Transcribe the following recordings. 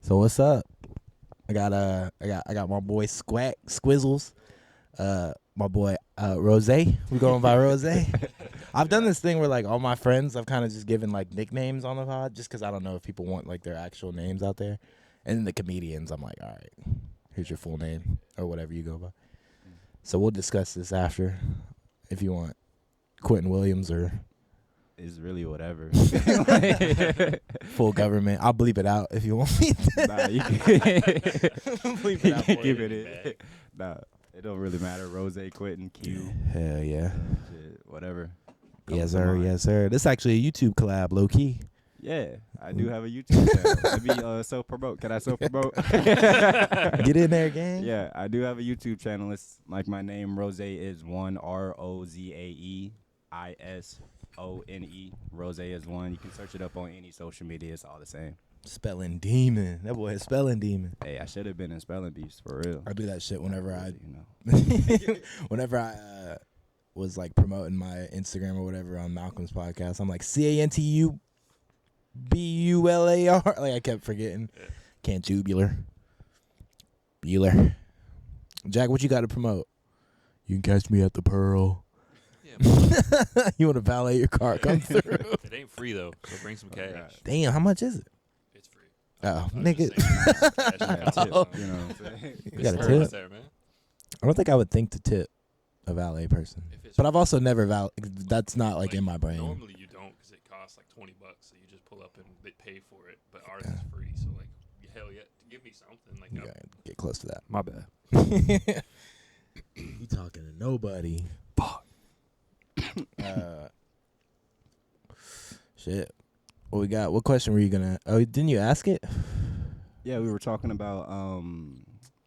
So what's up? I got my boy Squack Squizzles. My boy Rozae. We going by Rozae. I've done this thing where like all my friends, I've kind of just given like nicknames on the pod, just because I don't know if people want like their actual names out there. And then the comedians, I'm like, all right, here's your full name or whatever you go by. So we'll discuss this after, if you want. Quentin Williams or it's really whatever. full government. I'll bleep it out if you want me to. Nah, you can bleep it out. keep it in. Nah, it don't really matter. Rozae, Quentin, Q. Hell yeah. Shit, whatever. Yes, sir. Yes, sir. This is actually a YouTube collab, low key. Yeah, I do have a YouTube channel. Let me self-promote. Can I self-promote? Get in there, gang. Yeah, I do have a YouTube channel. It's like my name, Rozae, is one Rozaeisone. Rozae is one. You can search it up on any social media. It's all the same. Spelling demon. That boy is spelling demon. Hey, I should have been in spelling bees for real. I do that shit whenever I whenever I was like promoting my Instagram or whatever on Malcolm's podcast. I'm like CANTUBULAR. Like I kept forgetting. Can't tubular. Bueller. Jack, what you got to promote? You can catch me at the Pearl. Yeah, you want to valet your car? Come through. it ain't free though, so bring some cash. Damn, how much is it? It's free. Oh, I'm nigga. just saying, tip, you know what I'm saying? You got a It's tip? worth there, man. I don't think I would think to tip a valet person. If it's But I've also never that's not like in my brain. Normally you don't, because it costs like $20, so you just pull up and they pay for it. But ours is free, so like hell yeah, give me something. Like You gotta get close to that. my bad. You talking to nobody. Fuck. Shit. What we got? What question were you gonna? Oh, didn't you ask it? Yeah, we were talking about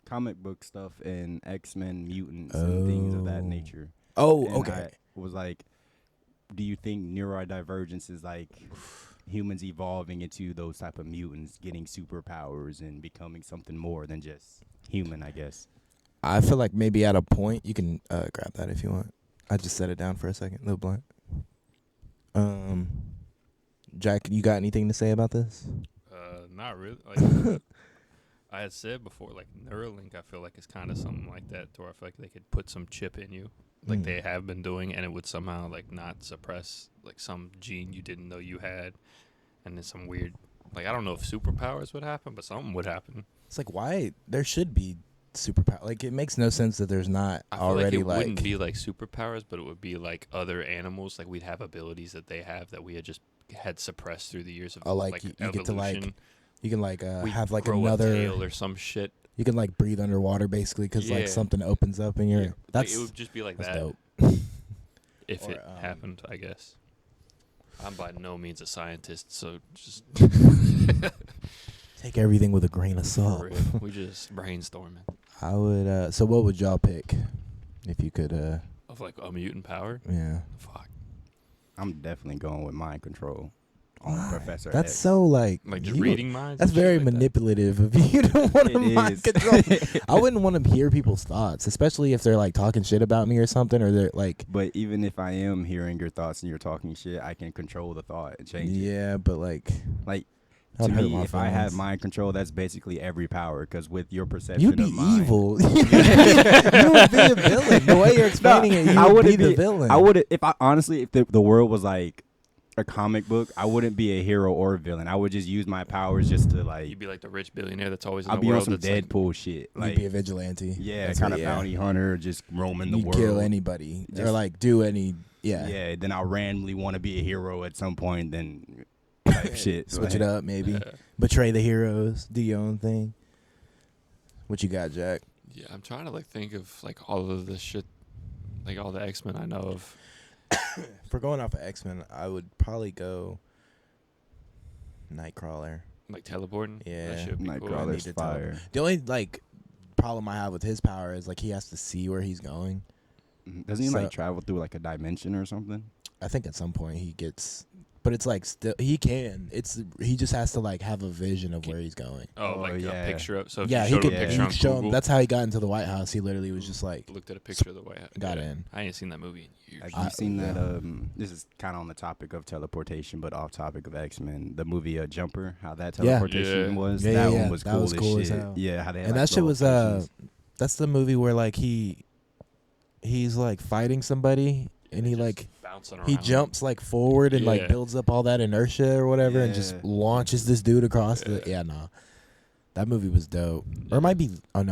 comic book stuff and X-Men, mutants, and things of that nature. Oh, And okay. I was like, do you think neurodivergence is like humans evolving into those type of mutants, getting superpowers and becoming something more than just human, I guess? I feel like maybe at a point you can grab that if you want. I just set it down for a second, little blunt. Jack, you got anything to say about this? Not really. Like, I had said before, like Neuralink, I feel like it's kind of something like that, to where I feel like they could put some chip in you, like they have been doing, and it would somehow like not suppress like some gene you didn't know you had, and then some weird, like I don't know if superpowers would happen, but something would happen. It's like why there should be superpower. Like it makes no sense that there's not I feel already like it wouldn't be like superpowers, but it would be like other animals. Like we'd have abilities that they have that we had suppressed through the years of like you evolution. get to like you can like We'd have like grow another a tail or some shit. You can like breathe underwater basically because Yeah. like something opens up in your. Yeah, That's it would just be like that's that dope. if Or, it happened, I guess. I'm by no means a scientist, so just Take everything with a grain of for salt. real, we just brainstorming I would. So what would y'all pick if you could? of like a mutant power. Yeah. Fuck, I'm definitely going with mind control on Why? Professor That's X. so like. like you- reading minds. That's and shit very like that. manipulative of you to want to It mind is. control. I wouldn't want to hear people's thoughts, especially if they're like talking shit about me or something, or they're like. But even if I am hearing your thoughts and you're talking shit, I can control the thought and change it. Yeah, but like. Like, that to would hurt me, my if I have feelings. mind control, that's basically every power. Because with your perception You'd be of mind, evil. You would be a villain. The way you're explaining it, you I would be wouldn't the villain. I would if I honestly, if the world was like a comic book, I wouldn't be a hero or a villain. I would just use my powers just to like. You'd be like the rich billionaire that's always in I'll the be on world. some That's like, Deadpool shit. Like, You'd be a vigilante. yeah, That's kind what- of yeah. bounty hunter, just roaming the You'd world. kill anybody or Just- like do any. Yeah. Yeah, then I'll randomly want to be a hero at some point. Then type shit. Switch it up, maybe. yeah. Betray the heroes. Do your own thing. What you got, Jack? Yeah, I'm trying to like think of like all of this shit, like all the X-Men I know of. For going off of X-Men, I would probably go Nightcrawler. Like teleporting. Yeah. That should be cool. I Nightcrawler's need to tell fire. The only like problem I have with his power is like he has to see where he's going. Doesn't he So- like travel through like a dimension or something? I think at some point he gets but it's like still he can. He just has to like have a vision of where he's going. Oh, Oh, like yeah. a picture of. So if Yeah, you he showed could. a He picture on could show him. Google, That's how he got into the White House. He literally was just like looked at a picture of the White House. got in. I ain't seen that movie in years. Have you seen that? yeah. This is kind of on the topic of teleportation, but off topic of X-Men. The movie Jumper, how that Yeah. teleportation Yeah. was. Yeah, that yeah, one was that cool was as cool as shit. hell. Yeah, how they had, And like, that shit little was potions. that's the movie where like he's like fighting somebody and he Just like bouncing around. he jumps like forward and like Yeah. builds up all that inertia or whatever and just Yeah. launches this dude across the Yeah. nah. That movie was dope. Or it might be I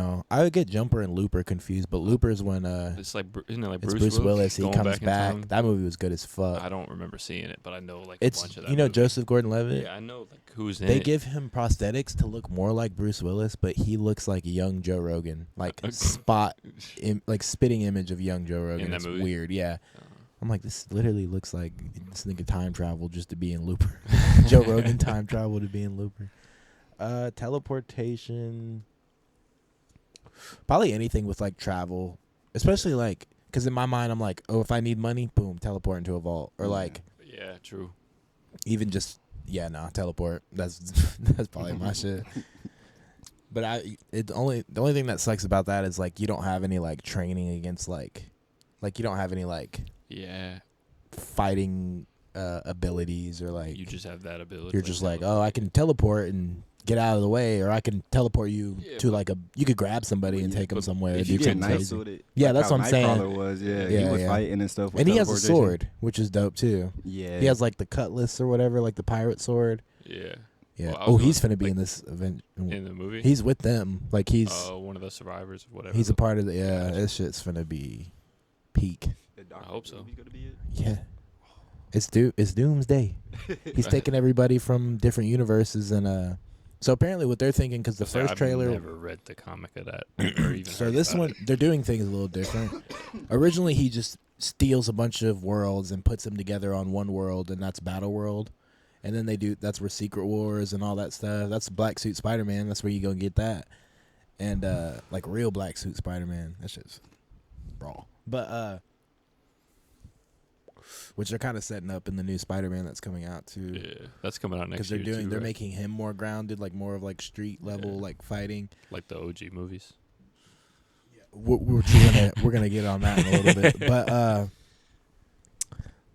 would get Jumper and Looper confused, but Looper's when It's like isn't it like it's Bruce Willis. He going comes in back. time? That movie was good as fuck. I don't remember seeing it, but I know like It's a bunch of that. you know movie. Joseph Gordon-Levitt. Yeah, I know like who's in They it. give him prosthetics to look more like Bruce Willis, but he looks like young Joe Rogan, like like spitting image of young Joe Rogan. In that It's movie? weird, yeah. Uh, I'm like, this literally looks like this nigga time travel just to be in Looper. Joe Rogan time travel to be in Looper. Teleportation. Probably anything with like travel, especially like because in my mind I'm like, oh, if I need money, boom, teleport into a vault, or Yeah. like yeah, true. even just teleport. That's that's probably my shit. But the only thing that sucks about that is like you don't have any like training against like you don't have any like Yeah, fighting abilities or like you just have that ability. you're just like, oh, I can teleport and get out of the way, or I can teleport you Yeah, to but- like you could grab somebody Well, and yeah, take them but somewhere and If do you get something nice crazy. with it, Yeah, like that's how what I'm saying. Nightcrawler was, he Yeah, was yeah. fighting and stuff. With And he has a teleportation. sword, which is dope too. Yeah, He has like the cutlass or whatever, like the pirate sword. Yeah, Yeah. Well, I Oh, was he's gonna, finna be like, in this event. in the movie. He's with them. Like he's one of the survivors, or whatever. he's a part of the. Yeah, Gotcha. this shit's finna be peak. I hope so. Yeah. It's Doomsday. He's taking everybody from different universes and so apparently what they're thinking because the first I've trailer. never read the comic of that. Or even So heard this about one, it. they're doing things a little different. Originally, he just steals a bunch of worlds and puts them together on one world, and that's Battle World. And then that's where Secret Wars and all that stuff. That's Black Suit Spider-Man. That's where you go get that. And like real Black Suit Spider-Man. That shit's raw. But which they're kind of setting up in the new Spider-Man that's coming out too. Yeah, that's coming out next Because year. they're right? making him more grounded, like more of like street level, Yeah. like fighting. like the OG movies. We're gonna get on that in a little bit, but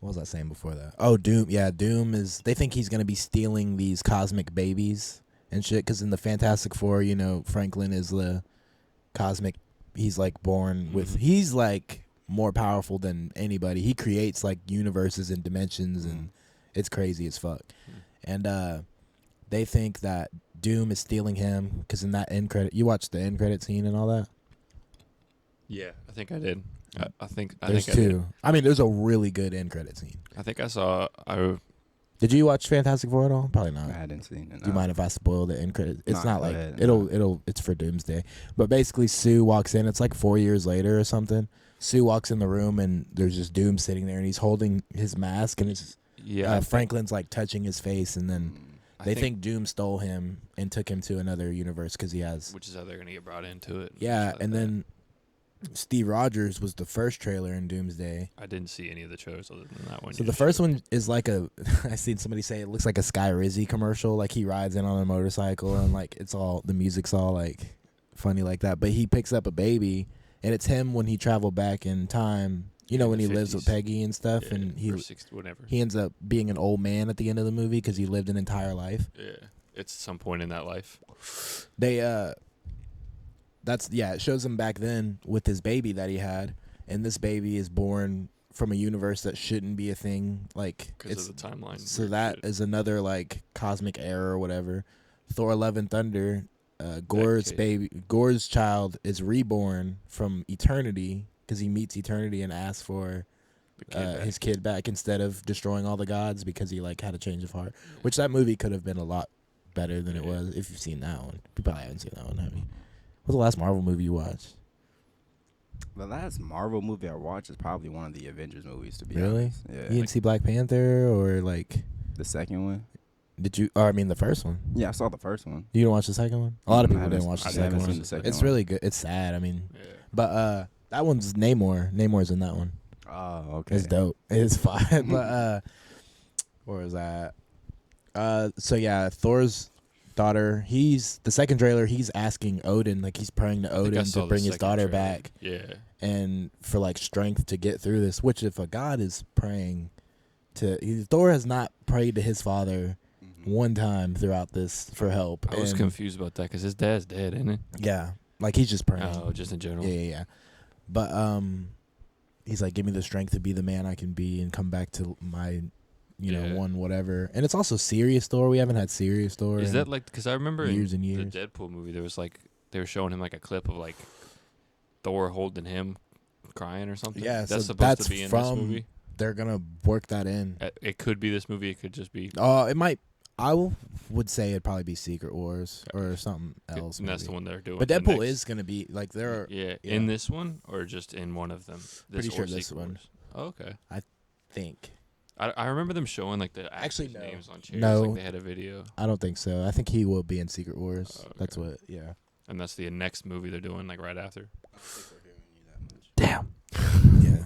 what was I saying before that? Oh, Doom. Yeah, Doom is. They think he's gonna be stealing these cosmic babies and shit. Because in the Fantastic Four, you know, Franklin is the cosmic. He's like born with. Mhm. He's like more powerful than anybody. He creates like universes and dimensions, and it's crazy as fuck. And they think that Doom is stealing him because in that end credit, you watched the end credit scene and all that. Yeah, I think I did. I think There's I did. two. I mean, there's a really good end credit scene. I think I saw. Did you watch Fantastic Four at all? Probably not. I hadn't seen it. Do you mind if I spoil the end credit? It's Nah, not go like ahead. it's for Doomsday. But basically Sue walks in, it's like 4 years later or something. Sue walks in the room and there's just Doom sitting there and he's holding his mask and it's Yeah, Franklin's like touching his face and then I they think Doom stole him and took him to another universe because he has which is how they're gonna get brought into it. yeah, Shit like and that. then Steve Rogers was the first trailer in Doomsday. I didn't see any of the trailers other than that one. So you the just first showed. one is like I seen somebody say it looks like a Sky Rizzy commercial. Like he rides in on a motorcycle and like the music's all like funny like that. But he picks up a baby and it's him when he traveled back in time. You know, In when the he lives with 50s. Peggy and stuff, Yeah, and or 60, whatever. he ends up being an old man at the end of the movie because he lived an entire life. Yeah, it's some point in that life. They it shows him back then with his baby that he had, and this baby is born from a universe that shouldn't be a thing. Like Because of the timeline. so weird that shit. is another like cosmic error or whatever. Thor: Love and Thunder, Gore's child is reborn from eternity because he meets eternity and asks for The kid back. his kid back instead of destroying all the gods because he like had a change of heart. Which that movie could have been a lot better than it Yeah. was if you've seen that one. You probably haven't seen that one, have you? What's the last Marvel movie you watched? The last Marvel movie I watched is probably one of the Avengers movies, to be Really? honest. Yeah. You didn't see Black Panther or like? The second one? Did you? Or I mean, the first one. Yeah, I saw the first one. You didn't watch the second one? A lot of I people haven't- didn't watch the I second haven't one. seen the second It's one. really good. It's sad. I mean, Yeah. but that one's Namor. Namor's in that one. Oh, okay. It's dope. It's fine. But Where was that? So yeah, Thor's daughter. He's the second trailer. He's asking Odin, like he's praying to I think I Odin saw to the bring his second daughter trailer. back, Yeah. and for like strength to get through this. Which if a god is praying Thor has not prayed to his father one time throughout this for help. I was and confused about that because his dad's dead, isn't it? Yeah, like he's just praying. Oh, just in general. Yeah. But he's like, give me the strength to be the man I can be and come back to my, one whatever. And it's also serious Thor. We haven't had serious Thor. Is in that like because I remember years in and years. the Deadpool movie there was like they were showing him like a clip of like Thor holding him crying or something. Yeah, that's so supposed that's to be in from this movie. They're gonna work that in. It could be this movie. It could just be. It might. Would say it'd probably be Secret Wars or something else. And that's maybe. the one they're doing. But the Deadpool next- is gonna be like there. Yeah, yeah. in this one or just in one of them. This Pretty sure or this Secret one. Wars? Oh, okay. Think. I remember them showing like the Actually, actors' no. names on chairs. No. Like they had a video, I don't think so. I think he will be in Secret Wars. Oh, okay. That's what. Yeah. and that's the next movie they're doing like right after. Damn. Yeah.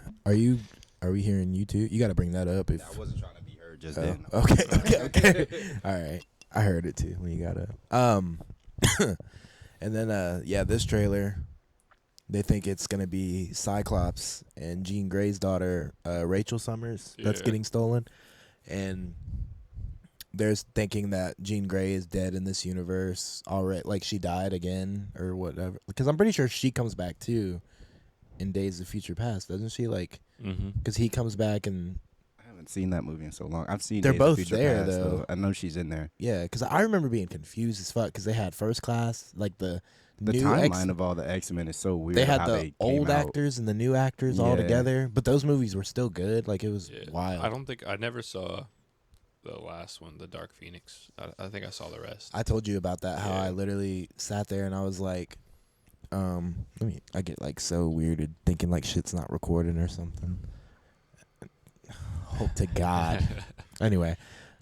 Are we hearing you too? You got to bring that up. If I wasn't trying to be heard just then. Okay. All right. I heard it too when you got up. And then this trailer, they think it's gonna be Cyclops and Jean Grey's daughter, Rachel Summers, that's Yeah. getting stolen, and they're thinking that Jean Grey is dead in this universe already, like she died again or whatever. Because I'm pretty sure she comes back too in Days of Future Past, doesn't she? Like, Mm-hmm. because he comes back and. I haven't seen that movie in so long. I've seen They're Days of both Future there, Past, though. so I know she's in there. Yeah, because I remember being confused as fuck because they had First Class, like the The new timeline of all the X-Men is so weird. they had how the they old came out. actors and the new actors all Yeah. together, but those movies were still good. Like it was Yeah. wild. I never saw the last one, the Dark Phoenix. I think I saw the rest. I told you about that. How Yeah. I literally sat there and I was like, I get like so weirded thinking like shit's not recording or something. Hope to God. Anyway,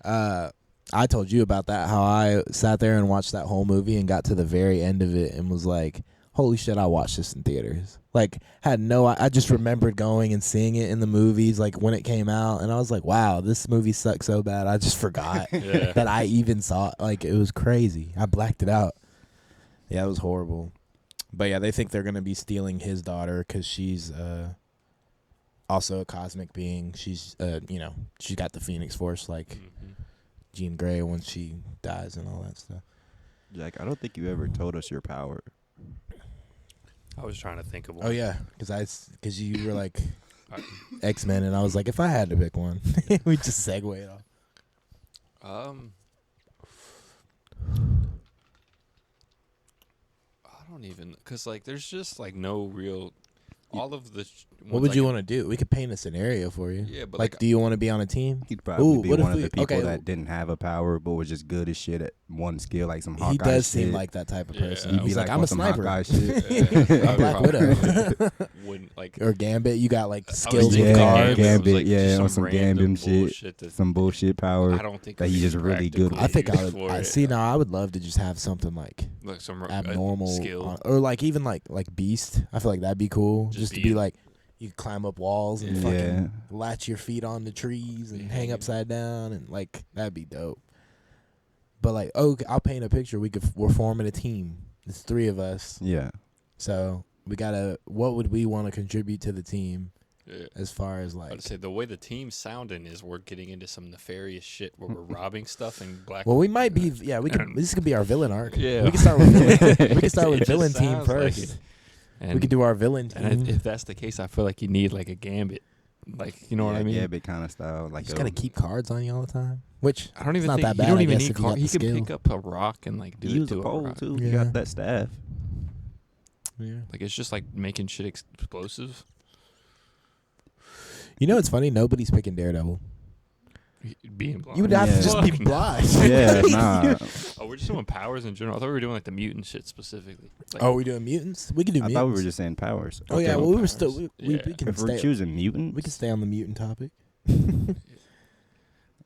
I told you about that. How I sat there and watched that whole movie and got to the very end of it and was like, holy shit, I watched this in theaters. Like, I just remembered going and seeing it in the movies, like, when it came out. And I was like, wow, this movie sucks so bad. I just forgot Yeah. that I even saw it. Like, it was crazy. I blacked it out. Yeah, it was horrible. But, yeah, they think they're going to be stealing his daughter because she's also a cosmic being. She's, she's got the Phoenix Force, like Mhm. Jean Grey when she dies and all that stuff. Jack, I don't think you ever told us your power. I was trying to think of one. Oh yeah, because you were like X-Men, and I was like, if I had to pick one, we just segue it off. I don't even because like there's just like no real. All of the. What would you want to do? We could paint a scenario for you. Yeah, but like, do you want to be on a team? He'd probably be what if one of we- the people okay. that didn't have a power but was just good as shit at one skill, like some Hawkeye He does shit. seem like that type of Yeah, person. I'd He'd be He's like, I'm on a some sniper. Hawkeye shit. I Black probably Widow. wouldn't like. Or Gambit. You got like I was skills thinking with Yeah, cards. Gambit was, Gambit, like, yeah, just on some random Gambit shit. bullshit that Some bullshit power. I don't think that would he's be just really good with. I think I practically would. for it. See, now I would love to just have something like Like abnormal, skill. or like even like Beast. I feel like that'd be cool. Just Just to be be in- like, you climb up walls and Yeah. fucking latch your feet on the trees and Yeah. hang upside down, and like that'd be dope. But like, I'll paint a picture. We're forming a team. It's 3 of us. Yeah. So we gotta. What would we want to contribute to the team Yeah. as far as like? I'd say the way the team's sounding is we're getting into some nefarious shit where we're robbing stuff and black. Well, we might be. Yeah, we can. This could be our villain arc. Yeah. we can start with villain. We can start It with just villain team sounds like first. it. And, We could do our villain team. And if that's the case, I feel like you need like a Gambit, like you know what I mean. Gambit kind of style. You Like just gotta keep cards on you all the time. Which I don't even it's not think that bad. you don't I even guess, need if you car. got He the can skill. pick up a rock and like do use it a to pole rock. too. Yeah. You got that staff. Yeah. Like it's just like making shit explosive. You know, it's funny. Nobody's picking Daredevil. Being blind. You would have Yeah. to just be Fuck. blind. Yeah, nah. Oh, we're just doing powers in general. I thought we were doing like the mutant shit specifically. Like, Oh, we doing mutants? We can do I mutants. thought we were just saying powers. Oh yeah, Okay. well we were Powers. still. We Yeah. can If we're stay. choosing mutants, We can stay on the mutant topic.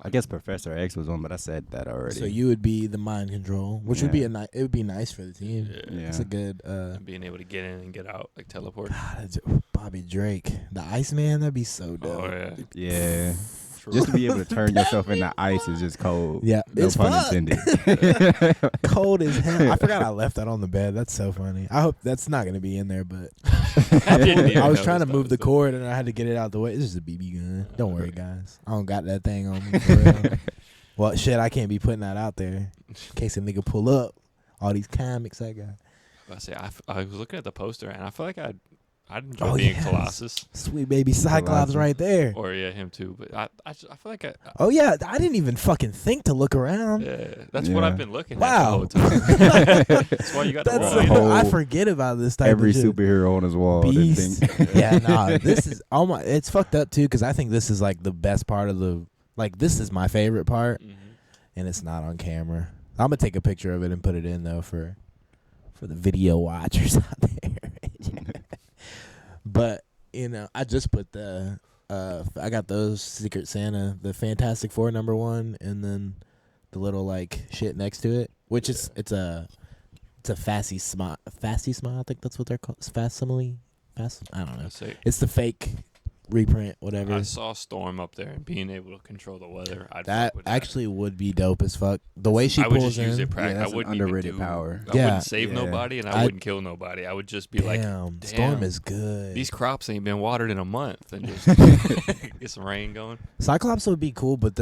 I guess Professor X was one, but I said that already. So you would be the mind control, which would be Yeah. it would be nice for the team. yeah. Yeah. It's a good. And being able to get in and get out, like teleport. God, Bobby Drake, the Iceman. That'd be so dope. Oh yeah. Yeah. True. Just to be able to turn yourself into ice is just cold. Yeah, no it's pun fucked. intended. Cold as hell. I forgot I left that on the bed. That's so funny. I hope that's not gonna be in there, but I didn't even I was notice trying to that move the was there. cord and I had to get it out the way. This is a BB gun. Don't worry, guys. I don't got that thing on me. For real. Well, shit, I can't be putting that out there in case a nigga pull up. All these comics I got. I was looking at the poster and I feel like I'd enjoy Oh, being yes. Colossus. Sweet baby Cyclops Colossus. right there. Or yeah, him too. But I feel like Oh yeah, I didn't even fucking think to look around. yeah, that's what Yeah. I've been looking Wow. at the whole time. That's why you got the That's wall. the whole- I forget about this type Every of shit. superhero on his wall. Didn't Beast. think. Yeah, nah, this is it's fucked up too because I think this is like the best part of the this is my favorite part Mhm. and it's not on camera. I'm gonna take a picture of it and put it in though for the video watchers out there. But I just put I got those Secret Santa, the Fantastic Four #1, and then the little like shit next to it, which is it's a Fasty Smile. Fasty Smile, I think that's what they're called. Facsimile. I don't know. Let's say It's the fake reprint, whatever. I saw Storm up there and being able to control the weather. I'd That fuck with actually would be dope as fuck. The way she I would pulls just use in. it practice. that's I an wouldn't even underrated do- power. I Yeah. wouldn't save Yeah. nobody and I I- wouldn't kill nobody. I would just be like, Damn, Storm damn, is good. these crops ain't been watered in a month, and just get some rain going. Cyclops would be cool, but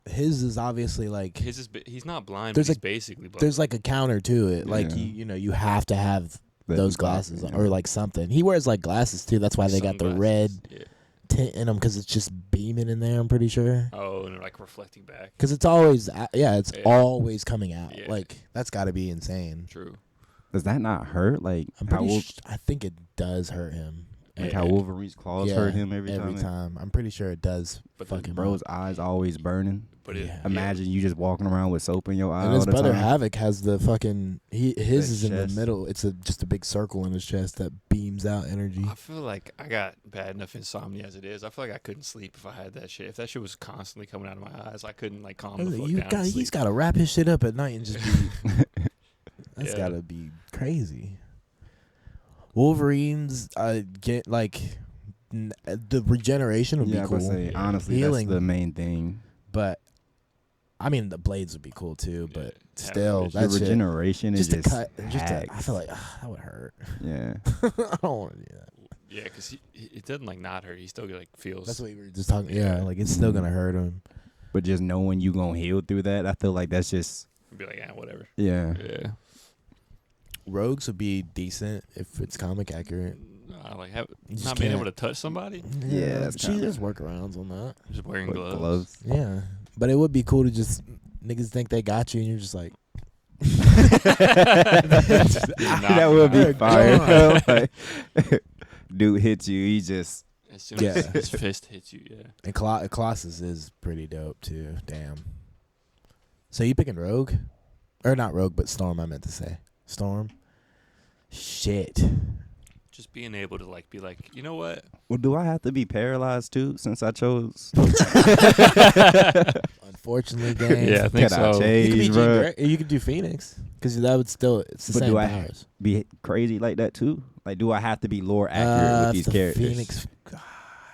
his is obviously like He's not blind. There's But he's a- basically blind. there's like a counter to it. Like Yeah. you have to have those glasses Yeah. or like something. He wears like glasses too. That's why they got the red Sunglasses. Yeah. tint in them because it's just beaming in there. I'm pretty sure. Oh, and they're like reflecting back. Because it's always it's Yeah. always coming out. Yeah. Like that's got to be insane. True. Does that not hurt? Like I'm how pretty. I think it does hurt him. like Yeah. how Wolverine's claws Yeah, hurt him every time. time. I'm pretty sure it does. But the Fucking Bro's eyes always burning. But Yeah. Imagine you just walking around with soap in your eye And all his the brother time. Havoc has the fucking his That is in the chest. middle. It's just a big circle in his chest that beams out energy. I feel like I got bad enough insomnia as it is. I feel like I couldn't sleep if I had that shit. If that shit was constantly coming out of my eyes, I couldn't like calm the fuck down. and He's sleep. got to wrap his shit up at night and just be. That's Yeah. got to be crazy. Wolverines get like the regeneration would Yeah, be I cool, was gonna say, honestly, Healing. that's the main thing. but I mean the blades would be cool too. Yeah, But have still, it. The that shit, regeneration is just just to cut, just to, I hacks. feel like that would hurt. Yeah. I don't want to do that. Yeah, because it doesn't like not hurt. He still like feels. That's what we were just talking. Yeah, like it's still gonna hurt him. But just knowing you gonna heal through that, I feel like that's just be like, yeah, whatever. yeah. Yeah. Rogues would be decent if it's comic accurate. I like You just not being can't- able to touch somebody. Yeah, that's she kinda- there's workarounds on that. Just wearing With gloves. Yeah, but it would be cool to just niggas think they got you and you're just like. That would be They're fire. Like, dude hits you, he just As soon Yeah. as his fist hits you, yeah. And Colossus is pretty dope too. Damn. So you picking Rogue, or not Rogue, but Storm? I meant to say Storm. Shit. Just being able to like be like, you know what? well, do I have to be paralyzed too since I chose? Unfortunately, gang. Yeah, I think Can I so. You could be change, Jean bro? Grey, or you could do Phoenix, because that would still it's the But same do I powers. be crazy like that too? Like, do I have to be lore accurate with If these the characters? Phoenix,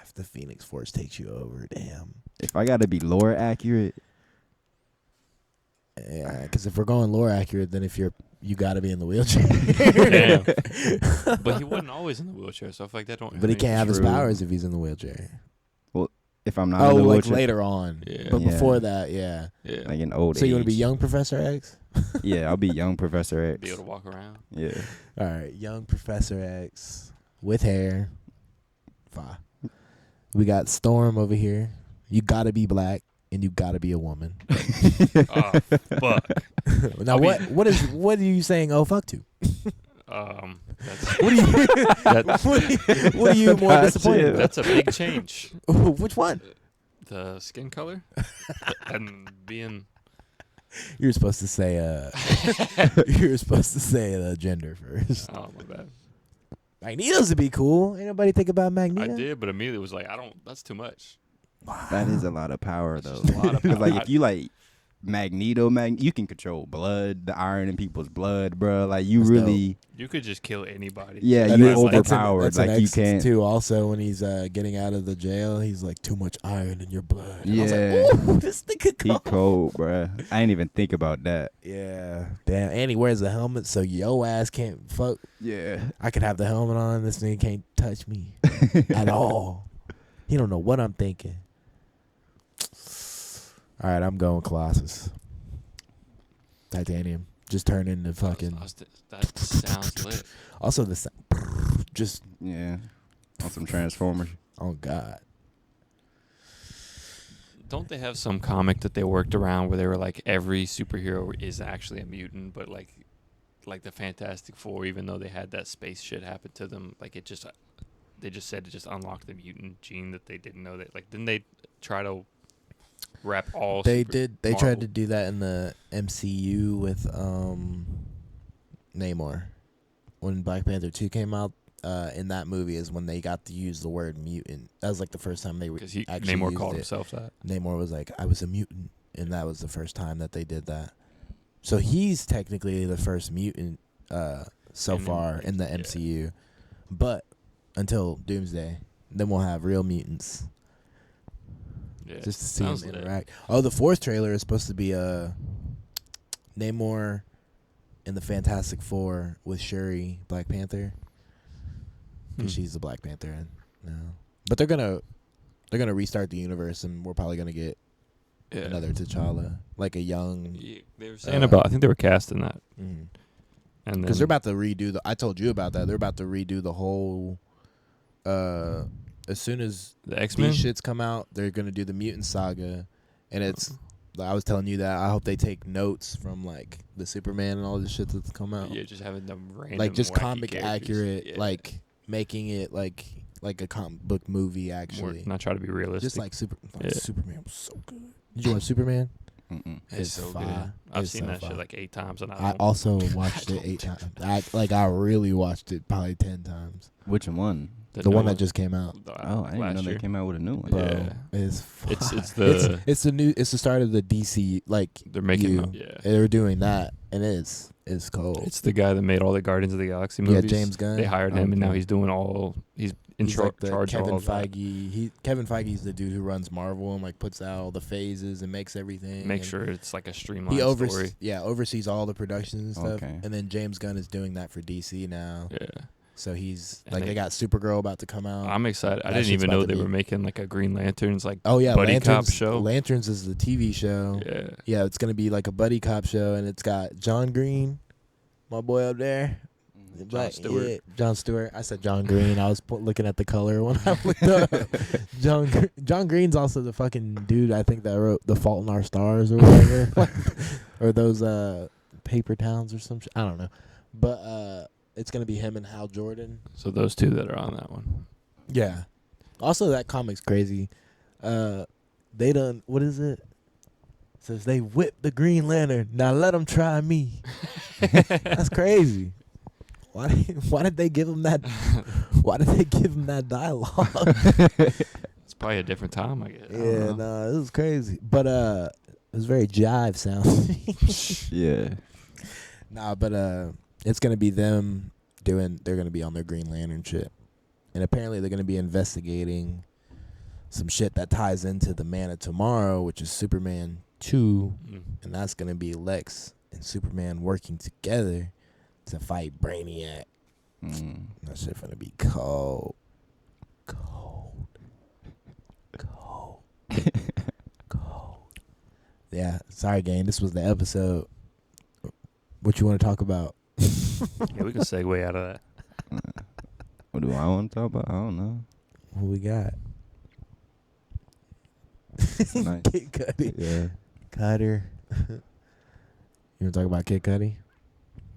if the Phoenix Force takes you over, damn. If I got to be lore accurate, Yeah, because if we're going lore accurate, then if you got to be in the wheelchair. Damn. But he wasn't always in the wheelchair, so I feel like that don't. But he can't have his True. powers if he's in the wheelchair. if I'm not Oh, in the like wheelchair, later on. Yeah. But Yeah. before that, yeah. Yeah. like in old So age. you want to be young Professor X? Yeah, I'll be young Professor X. Be able to walk around. Yeah. All right, young Professor X with hair. Fine. We got Storm over here. You got to be black and you got to be a woman. Oh fuck. Now I mean- what are you saying? Oh fuck to? That's What are you? what are you more Gotcha. disappointed? About? that's a big change. Which one? The skin color and being. You're supposed to say you're supposed to say the gender first. Oh my bad. Magneto's would be cool. Ain't nobody think about I Magneto? did, but immediately was like, I don't. That's too much. That is a lot of power, though. That's just a lot of Because, like, power. if you, like, Magneto, you can control blood, the iron in people's blood, bro. Like you That's really, You could just kill anybody. yeah, That you is- that's an- overpowered. that's an Like you X can't. too. Also, when he's getting out of the jail, he's like, too much iron in your blood. And I was Yeah. like, ooh, this nigga He cold. cold, bro. I ain't even think about that. Yeah, damn. And he wears a helmet, so yo ass can't fuck. Yeah. I could have the helmet on. This nigga can't touch me at all. He don't know what I'm thinking. All right, I'm going Colossus. Titanium. Just turn into fucking. That sounds lit. Also, just. Yeah. On some Transformers. Oh, God. Don't they have some comic that they worked around where they were like every superhero is actually a mutant, but like the Fantastic Four, even though they had that space shit happen to them, like it just they just said it just unlocked the mutant gene that they didn't know that. Like, didn't they try to wrap all? They did. They tried Marvel? to do that in the MCU with Namor. When Black Panther 2 came out, in that movie is when they got to use the word mutant. That was like the first time they Because actually Namor used called it. himself that. Namor was like, I was a mutant. And that was the first time that they did that. So he's technically the first mutant so In the- far in the yeah. MCU. But until Doomsday, then we'll have real mutants. Yeah, Just to see them sounds lit. interact. Oh, the fourth trailer is supposed to be Namor in the Fantastic Four with Shuri, Black Panther. Because she's the Black Panther now. But they're gonna restart the universe, and we're probably gonna get another T'Challa, like a young. Yeah, they were saying about. I think they were casting that, and then Because they're about to redo the. I told you about that. They're about to redo the whole. As soon as the X-Men. these shits come out, they're gonna do the mutant saga, and it's. I was telling you that I hope they take notes from like the Superman and all this shit that's come out. Yeah, just having them random, Like just wacky comic characters. accurate, Yeah. like making it like a comic book movie More, actually. not try to be realistic. Just like Yeah. Superman was so good. Did you watch Superman? Mm-mm. It's so fire. good. I've It's seen so that fire. shit like 8 times, and I also watched it 8 times. I really watched it probably 10 times. Which one? The one that just came out. Oh, I didn't know last they year. came out with a new one. Bro, Yeah. it's It's fire. it's the start of the DC like They're making you. them, yeah. They're doing that and it's cold. It's the guy that made all the Guardians of the Galaxy yeah, movies. James Gunn. They hired him, and now Okay. he's doing he's in He's charge like the of Kevin all of that. Feige. Kevin Feige's the dude who runs Marvel and like puts out all the phases and makes everything. Make and sure it's like a streamlined he story. oversees all the productions and stuff. Okay. And then James Gunn is doing that for DC now. Yeah, So he's And like they- they got Supergirl about to come out. I'm excited. I That didn't shit's even about know to they be- were making like a Green Lanterns like Oh yeah, buddy Lanterns cop show. Lanterns is the TV show. Yeah, Yeah, it's gonna be like a buddy cop show, and it's got John Green, my boy up there. John Stewart. Yeah, John Stewart. I said John Green. I was looking at the color when I looked up. John Green's also the fucking dude I think that wrote The Fault in Our Stars or whatever, or those Paper Towns or some shit. I don't know, but it's gonna be him and Hal Jordan. So those two that are on that one. Yeah. Also, that comic's crazy. They done, what is it? Says they whipped the Green Lantern. Now let them try me. That's crazy. Why did they give him that? Why did they give him that dialogue? It's probably a different time, I guess. I don't Yeah, know. no, it was crazy. But it was very jive sounding. Yeah. Nah, but it's gonna be them doing. They're gonna be on their Green Lantern shit, and apparently they're gonna be investigating some shit that ties into the Man of Tomorrow, which is Superman 2, Mm. and that's gonna be Lex and Superman working together to fight Brainiac. Mm. That shit gonna be cold. Yeah, sorry, gang. This was the episode. What you want to talk about? Yeah, we can segue out of that. What do I want to talk about? I don't know. What we got? Nice. Kid Cudi. Yeah. Cutter. You want to talk about Kid Cudi?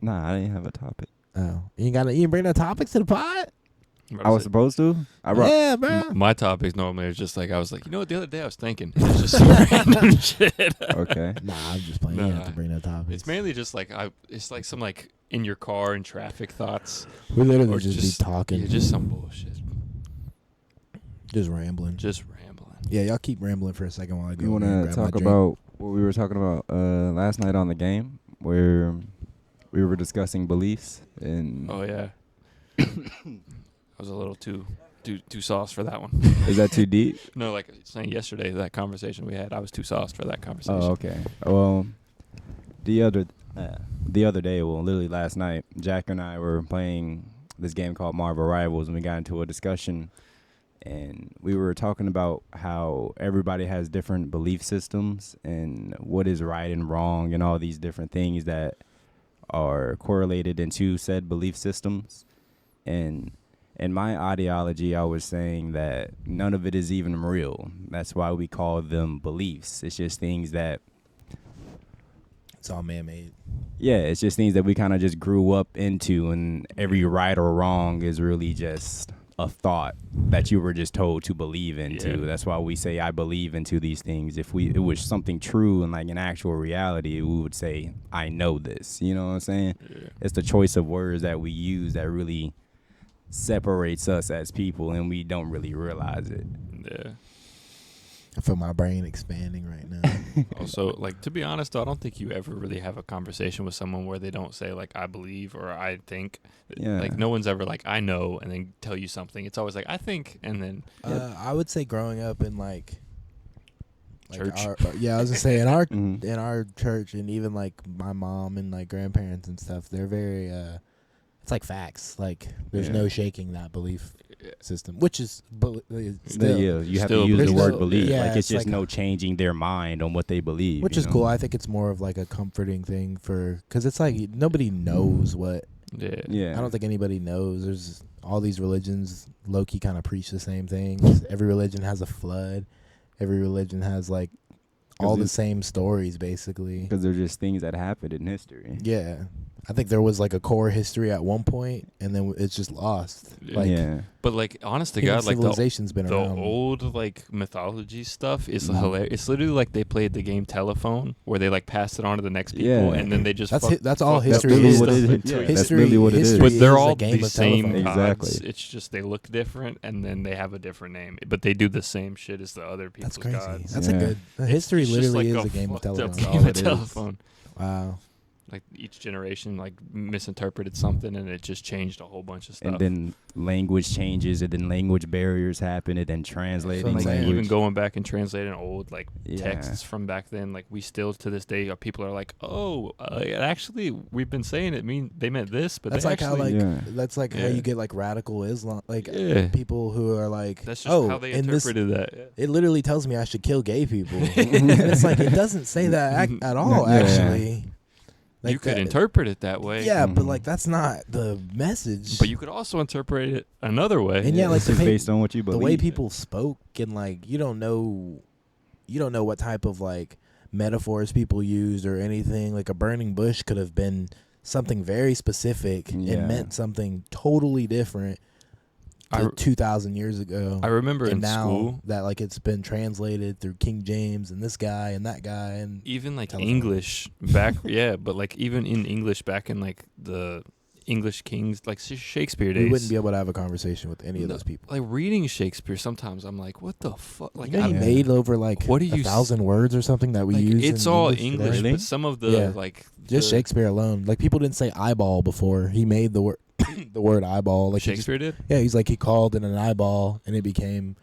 Nah, I didn't have a topic. Oh, you didn't bring no topics to the pod? I was supposed to. I brought. Yeah, bro. My topics normally are just like, I was like, you know what, the other day I was thinking. It's just some random shit. Okay. Nah, I'm just playing. You have to Nah. bring no topics. It's mainly just like, it's like some like in your car and traffic thoughts. We literally or just be talking. Yeah, just some bullshit. Just rambling. Just rambling. Yeah, y'all keep rambling for a second while I go. You want over here to and grab my talk drink. about what we were talking about last night on the game, where we were discussing beliefs and. Oh yeah. I was a little too sauced for that one. Is that too deep? No, like saying yesterday, that conversation we had, I was too sauced for that conversation. Oh, okay. Well, the other day, well, literally last night, Jack and I were playing this game called Marvel Rivals, and we got into a discussion, and we were talking about how everybody has different belief systems and what is right and wrong and all these different things that are correlated into said belief systems. And in my ideology, I was saying that none of it is even real. That's why we call them beliefs. It's just things that... It's all man-made. Yeah, it's just things that we kind of just grew up into, and every right or wrong is really just a thought that you were just told to believe into. Yeah. That's why we say I believe into these things. If it was something true and like an actual reality, we would say I know this. You know what I'm saying? Yeah. It's the choice of words that we use that really separates us as people, and we don't really realize it. Yeah. I feel my brain expanding right now. Also, like, to be honest, though, I don't think you ever really have a conversation with someone where they don't say, like, I believe or I think. Yeah. Like, no one's ever like, I know, and then tell you something. It's always like, I think, and then. I would say growing up in like Church. Yeah, I was gonna say in our Mhm. in our church, and even like my mom and like grandparents and stuff, they're very it's like facts. Like there's Yeah. no shaking that belief system, which is Yeah, still, you have still to use the believe. word There's believe. no- yeah, like it's it's just like no changing their mind on what they believe. which you is know? cool. I think it's more of like a comforting thing because it's like nobody knows what. Yeah. Yeah. I don't think anybody knows. There's all these religions, low-key kind of preach the same things. Every religion has a flood. Every religion has like all the it's- same stories, basically. Because they're just things that happened in history. Yeah, I think there was like a core history at one point, and then it's just lost. Like, yeah. But, like, honest to human God, like, civilization's been the around. old, like, mythology stuff is Mhm. hilarious. It's literally like they played the game Telephone, where they, like, passed it on to the next people, Yeah. and then they just That's all fuck history up literally is. what it is. stuff Yeah, into it. that's History, literally what it is. history But they're is all a game the of same telephone. Exactly. gods. It's just they look different, and then they have a different name. But they do the same shit as the other people's That's crazy. gods. That's Yeah. a good. History It's just literally like is a game of fucked up telephone. all game of it is. telephone. Wow. Like each generation like misinterpreted something, and it just changed a whole bunch of stuff. And then language changes, and then language barriers happen, and then translating like saying. language. even going back and translating old like Yeah. texts from back then, like we still to this day people are like, oh, actually we've been saying they meant this, but That's they like how actually, Yeah. that's like how Yeah. you get like radical Islam, like Yeah. people who are like, that's just oh, how they in this, interpreted that. Yeah. it literally tells me I should kill gay people. And it's like it doesn't say that at all. Yeah. Actually, like You could that- interpret it that way. Yeah, but Mhm. like that's not the message. But you could also interpret it another way. And yeah, like it's the just pa- based on what you the believe. way people spoke, and like you don't know what type of like metaphors people used or anything. Like a burning bush could have been something very specific Yeah. and meant something totally different I- 2,000 years ago. I remember and in now school, that like it's been translated through King James and this guy and that guy and even like Telephone. English back, yeah, but like even in English back in like the English kings, like Shakespeare days. we wouldn't be able to have a conversation with any of No, those people. Like reading Shakespeare, sometimes I'm like, what the fuck? Like, You know, he Yeah. made over like What do you 1,000 words or something that we like, use. it's in all English English, today. Really? but some of the Yeah. like Just the- Shakespeare alone. Like people didn't say eyeball before. He made the word the word eyeball. Like he just- Shakespeare did. yeah, he's like he called it an eyeball and it became.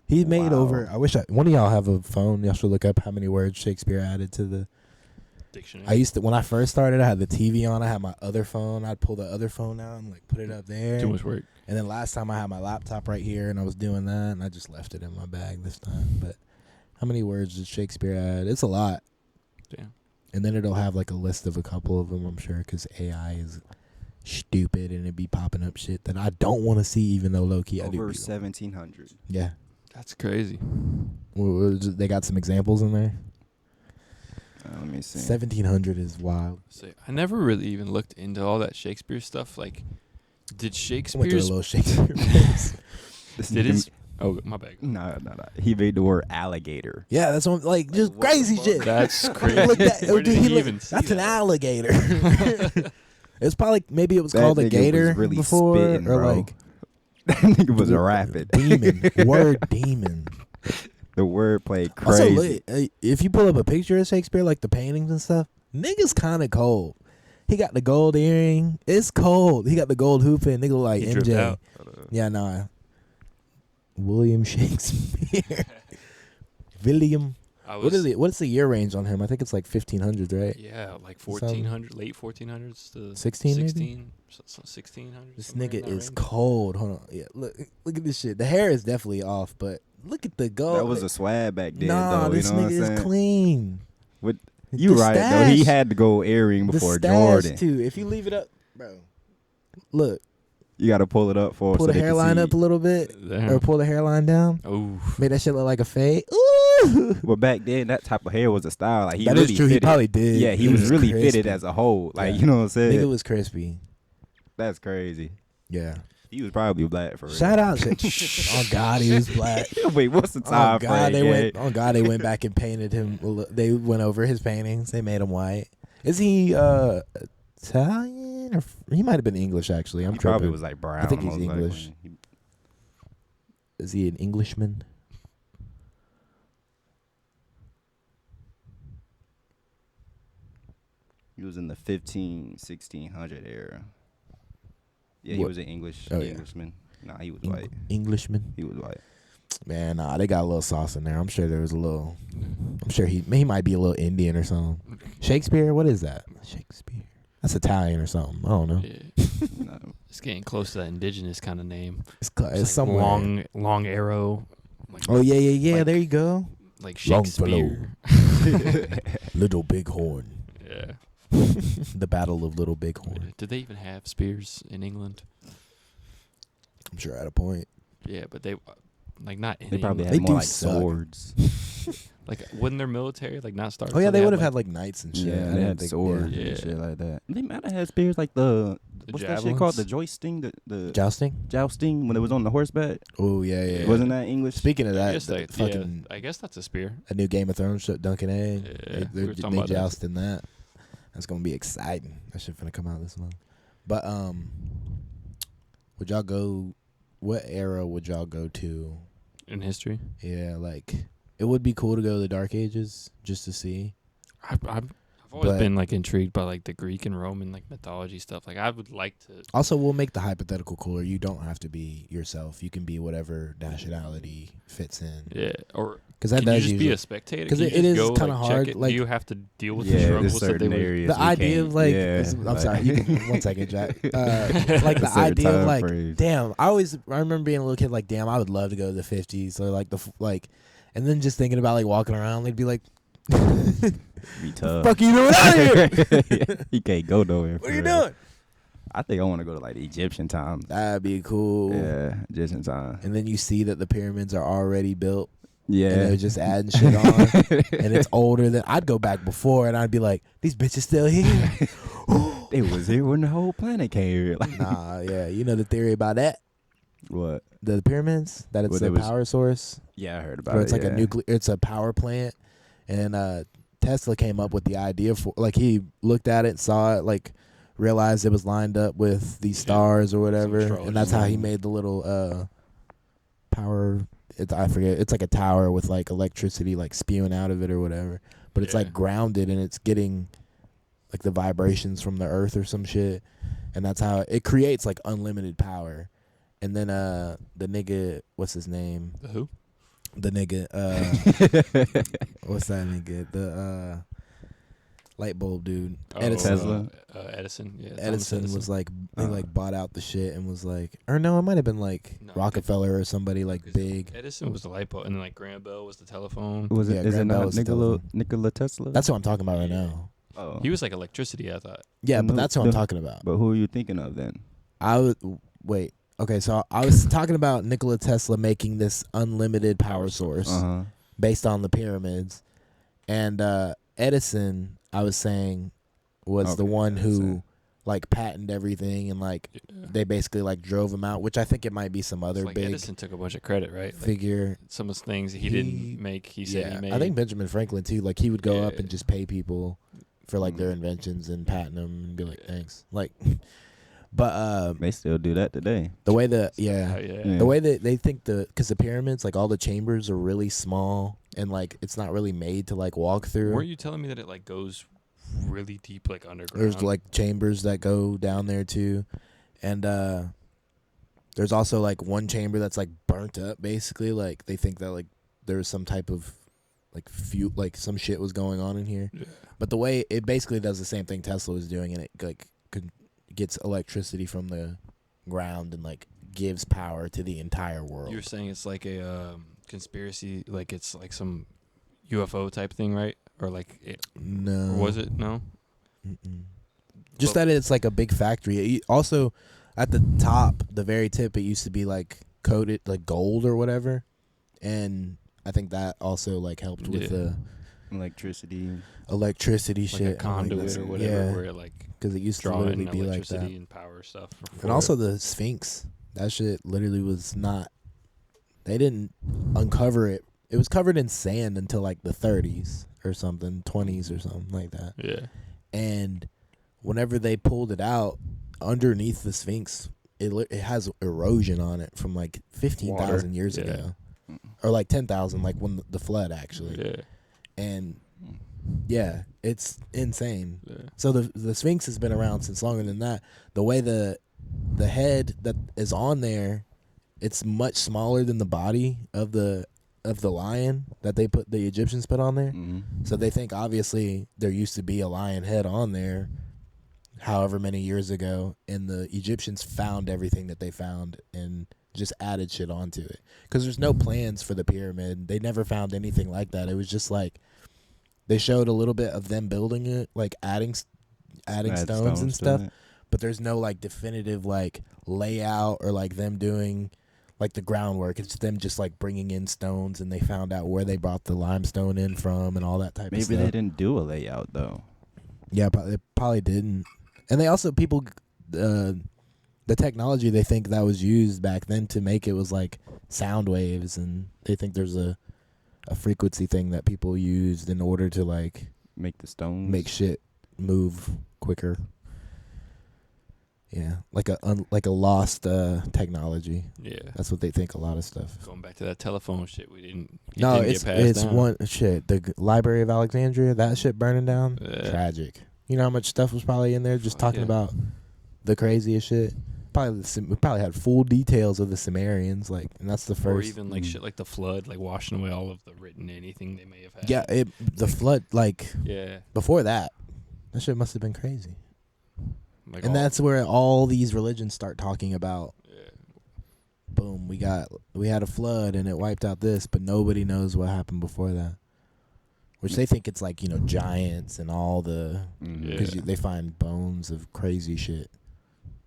He made Wow. over. I wish one of y'all have a phone. Y'all should look up how many words Shakespeare added to the. Dictionary. I used to when I first started. I had the TV on. I had my other phone. I'd pull the other phone out and like put it up there. Too much work. And then last time I had my laptop right here and I was doing that and I just left it in my bag this time. But how many words did Shakespeare add? It's a lot. Damn. And then it'll have like a list of a couple of them, I'm sure, because AI is stupid and it'd be popping up shit that I don't want to see, even though low key I do. Over be- 1,700. Yeah. That's crazy. They got some examples in there. Let me see. 1,700 is wild. So I never really even looked into all that Shakespeare stuff. Like, did I went through a Shakespeare's little Shakespeare phase. did his? Oh, my bad. No. He made the word alligator. Yeah, that's what, like just What the crazy fuck? shit. That's Look crazy. at- Where did dude, he look- even see That's an that? alligator. It's probably maybe it was That called a nigga was gator really before, spitting, or bro. like That nigga was a rapid. demon. Word demon. The wordplay Also, crazy. look, if you pull up a picture of Shakespeare, like the paintings and stuff, nigga's kind of cold. He got the gold earring. It's cold. He got the gold hoop and nigga like He dripped MJ. out. Yeah, nah. William Shakespeare. William. I What was, is it? What's the year range on him? I think it's like 1500s, right? yeah, like Some- 1400, late 1400s to 16 maybe? 1600s. This somewhere in nigga that is range. cold. Hold on. Yeah, look at this shit. The hair is definitely off, but look at the gold. That was a swag back then, nah, though. this You know what nigga I'm is saying? clean. With, The you right, though. He stash. had the gold earring The before stash Jordan. too. If you leave it up, bro. Look, You got to pull it up for pull so the they can hairline see. up a little bit, Damn. or pull the hairline down. Ooh. Make that shit look like a fade. Ooh. But back then, that type of hair was a style. Like he That is really true. He fitted. probably did. Yeah, he was really crispy. fitted as a whole. Like Yeah. you know what I'm saying? Nigga was crispy. That's crazy. Yeah. He was probably black for real. Shout out. Oh God, he was black. Wait, what's the time Oh God, frame? they gang? went. Oh God, they went back and painted him. They went over his paintings. They made him white. Is he Italian or he might have been English actually? I'm He probably tripping. was like brown. think he's most likely. English. Is he an Englishman? He was in the 1600 era. Yeah, he What? was an English Oh, yeah. Englishman. Nah, he was white. Englishman. He was white. Man, nah, they got a little sauce in there. I'm sure there was a little. I'm sure he might be a little Indian or something. Shakespeare, what is that? Shakespeare. That's Italian or something. I don't know. Yeah. No. It's getting close to that indigenous kind of name. It's It's like somewhere. long arrow. Like, Oh yeah. like- There you go. like Longfellow. Shakespeare. Little Bighorn. Yeah. The Battle of Little Bighorn. Did they even have spears in England? I'm sure at a point. Yeah, but they like not in They probably England. had They more do like suck. swords. Like wouldn't their military like not start? Oh yeah, till they would have like, had like knights and shit. Yeah, I they didn't had think- swords yeah. and shit like that. They might have had spears like the the what's that shit called? The javelins. joisting, the Jousting. jousting when it was on the horseback. Oh yeah. Wasn't that English? Speaking of I that, guess, the yeah, fucking I guess that's a spear. a new Game of Thrones show, Duncan A. Yeah, we were talking they about that. jousting that. That's gonna be exciting. That shit finna come out this month. But would y'all go? What era would y'all go to? In history. Yeah, like it would be cool to go to the Dark Ages just to see. I've always But- been like intrigued by like the Greek and Roman like mythology stuff. Like I would like to. Also, we'll make the hypothetical cooler. You don't have to be yourself. You can be whatever nationality fits in. Yeah, or Because that can you does just usually. be a spectator? 'Cause Can you it just is go, kinda like, hard, check it? like- Do you have to deal with the Yeah, there's struggles that they certain were? areas. The we idea can't- of like, yeah, I'm like- sorry, you can, one second, Jack. Like the Certain idea of time like, frames. damn, I remember being a little kid, like, damn, I would love to go to the 50s or like and then just thinking about like walking around, they'd be like, Be tough. fuck you doing out here? You can't go nowhere. What are for you real. doing? I think I want to go to like the Egyptian times. That'd be cool. Yeah, Egyptian time. And then you see that the pyramids are already built Yeah. and they're just adding shit on. And it's older than I'd go back before and I'd be like, these bitches still here. They was here when the whole planet came here. Like, Nah, yeah, you know the theory about that, what? the pyramids, that it's Well, a there was- power source. Yeah, I heard about Where it. it's like yeah. a nuclear, it's a power plant, and Tesla came up with the idea for, like, he looked at it, saw it, like, realized it was lined up with these Yeah, stars or whatever, astrology and that's how he stuff. made the little power. I forget. It's like a tower with like electricity like spewing out of it or whatever, but it's Yeah. like grounded and it's getting like the vibrations from the earth or some shit, and that's how it creates like unlimited power. And then the nigga, what's his name? The who? The nigga, what's that nigga? The light bulb dude, Edison. Tesla? Edison. Yeah. Thomas Edison was like, he Uh. like bought out the shit and was like, or no, it might have been like No, Rockefeller or somebody like 'cause big. Edison was the light bulb, and then like Graham Bell was the telephone. Was Yeah, it? Is it Graham Bell not was the Nikola telephone. Nikola Tesla? That's what I'm talking about right Yeah. now. Oh. He was like electricity, I thought. Yeah, but No, that's what I'm no. talking about. But who are you thinking of then? I would wait. Okay, so I was talking about Nikola Tesla making this unlimited power source Uh-huh. based on the pyramids, and Edison, I was saying, was the Okay, one who Edison. like patented everything and like Yeah. they basically like drove him out, which I think it might be some other It's like big Edison took a bunch of credit, right? Like figure. some of the things he He- didn't make, he said he made. I think Benjamin Franklin too. Like he would go up Yeah. and just pay people for like their Mhm. inventions and patent them and be like, Yeah. thanks. Like, But They still do that today. the way the Yeah. Yeah. the way that they think because the pyramids, like all the chambers are really small and like it's not really made to like walk through. Weren't you telling me that it like goes really deep, like underground? There's like chambers that go down there too, and there's also like one chamber that's like burnt up. Basically, like they think that like there was some type of like some shit was going on in here. Yeah. But the way it basically does the same thing Tesla was doing, and it like gets electricity from the ground and like gives power to the entire world. You're saying it's like a conspiracy, like it's like some UFO type thing, right? Or like No, or was it no? Mm-mm. Just that it's like a big factory. Also, at the top, the very tip, it used to be like coated like gold or whatever, and I think that also like helped with the Electricity. electricity Like shit, a conduit or whatever, yeah, where it like because it used to draw in literally be like that. electricity and power stuff. And also the Sphinx, that shit literally was not. They didn't uncover it. It was covered in sand until like the 30s or something, 20s or something like that. Yeah. And whenever they pulled it out, underneath the Sphinx, it has erosion on it from like 15,000 years ago, or like 10,000, like when the flood actually. Yeah. And yeah, it's insane. Yeah. So the Sphinx has been around since longer than that. The way the head that is on there, it's much smaller than the body of the lion that the Egyptians put on there. Mm-hmm. So they think obviously there used to be a lion head on there however many years ago, and the Egyptians found everything that they found and just added shit onto it. Because there's no plans for the pyramid. They never found anything like that. It was just like they showed a little bit of them building it, like adding stones and stuff, but there's no like definitive like layout or like them doing like the groundwork. It's them just like bringing in stones, and they found out where they brought the limestone in from and all that type of stuff. Maybe they didn't do a layout though. Yeah, they probably didn't. And they also the technology they think that was used back then to make it was like sound waves, and they think there's a frequency thing that people used in order to like Make the stones. make shit move quicker. Yeah, like a lost technology. Yeah. That's what they think. A lot of stuff. Going back to that telephone shit, we didn't. No, didn't it's get passed down. one shit. The Library of Alexandria, that shit burning down. Yeah. Tragic. You know how much stuff was probably in there just Fuck talking yeah. about the craziest shit. We probably had full details of the Sumerians, like, and that's the Or first. even like shit like the flood, like washing away all of the written anything they may have had. Yeah, the flood. Like Yeah. before that shit must have been crazy. Like And that's where all these religions start talking about. Yeah. Boom, we had a flood and it wiped out this, but nobody knows what happened before that. Which they think it's like, giants and all the, because Yeah. they find bones of crazy shit.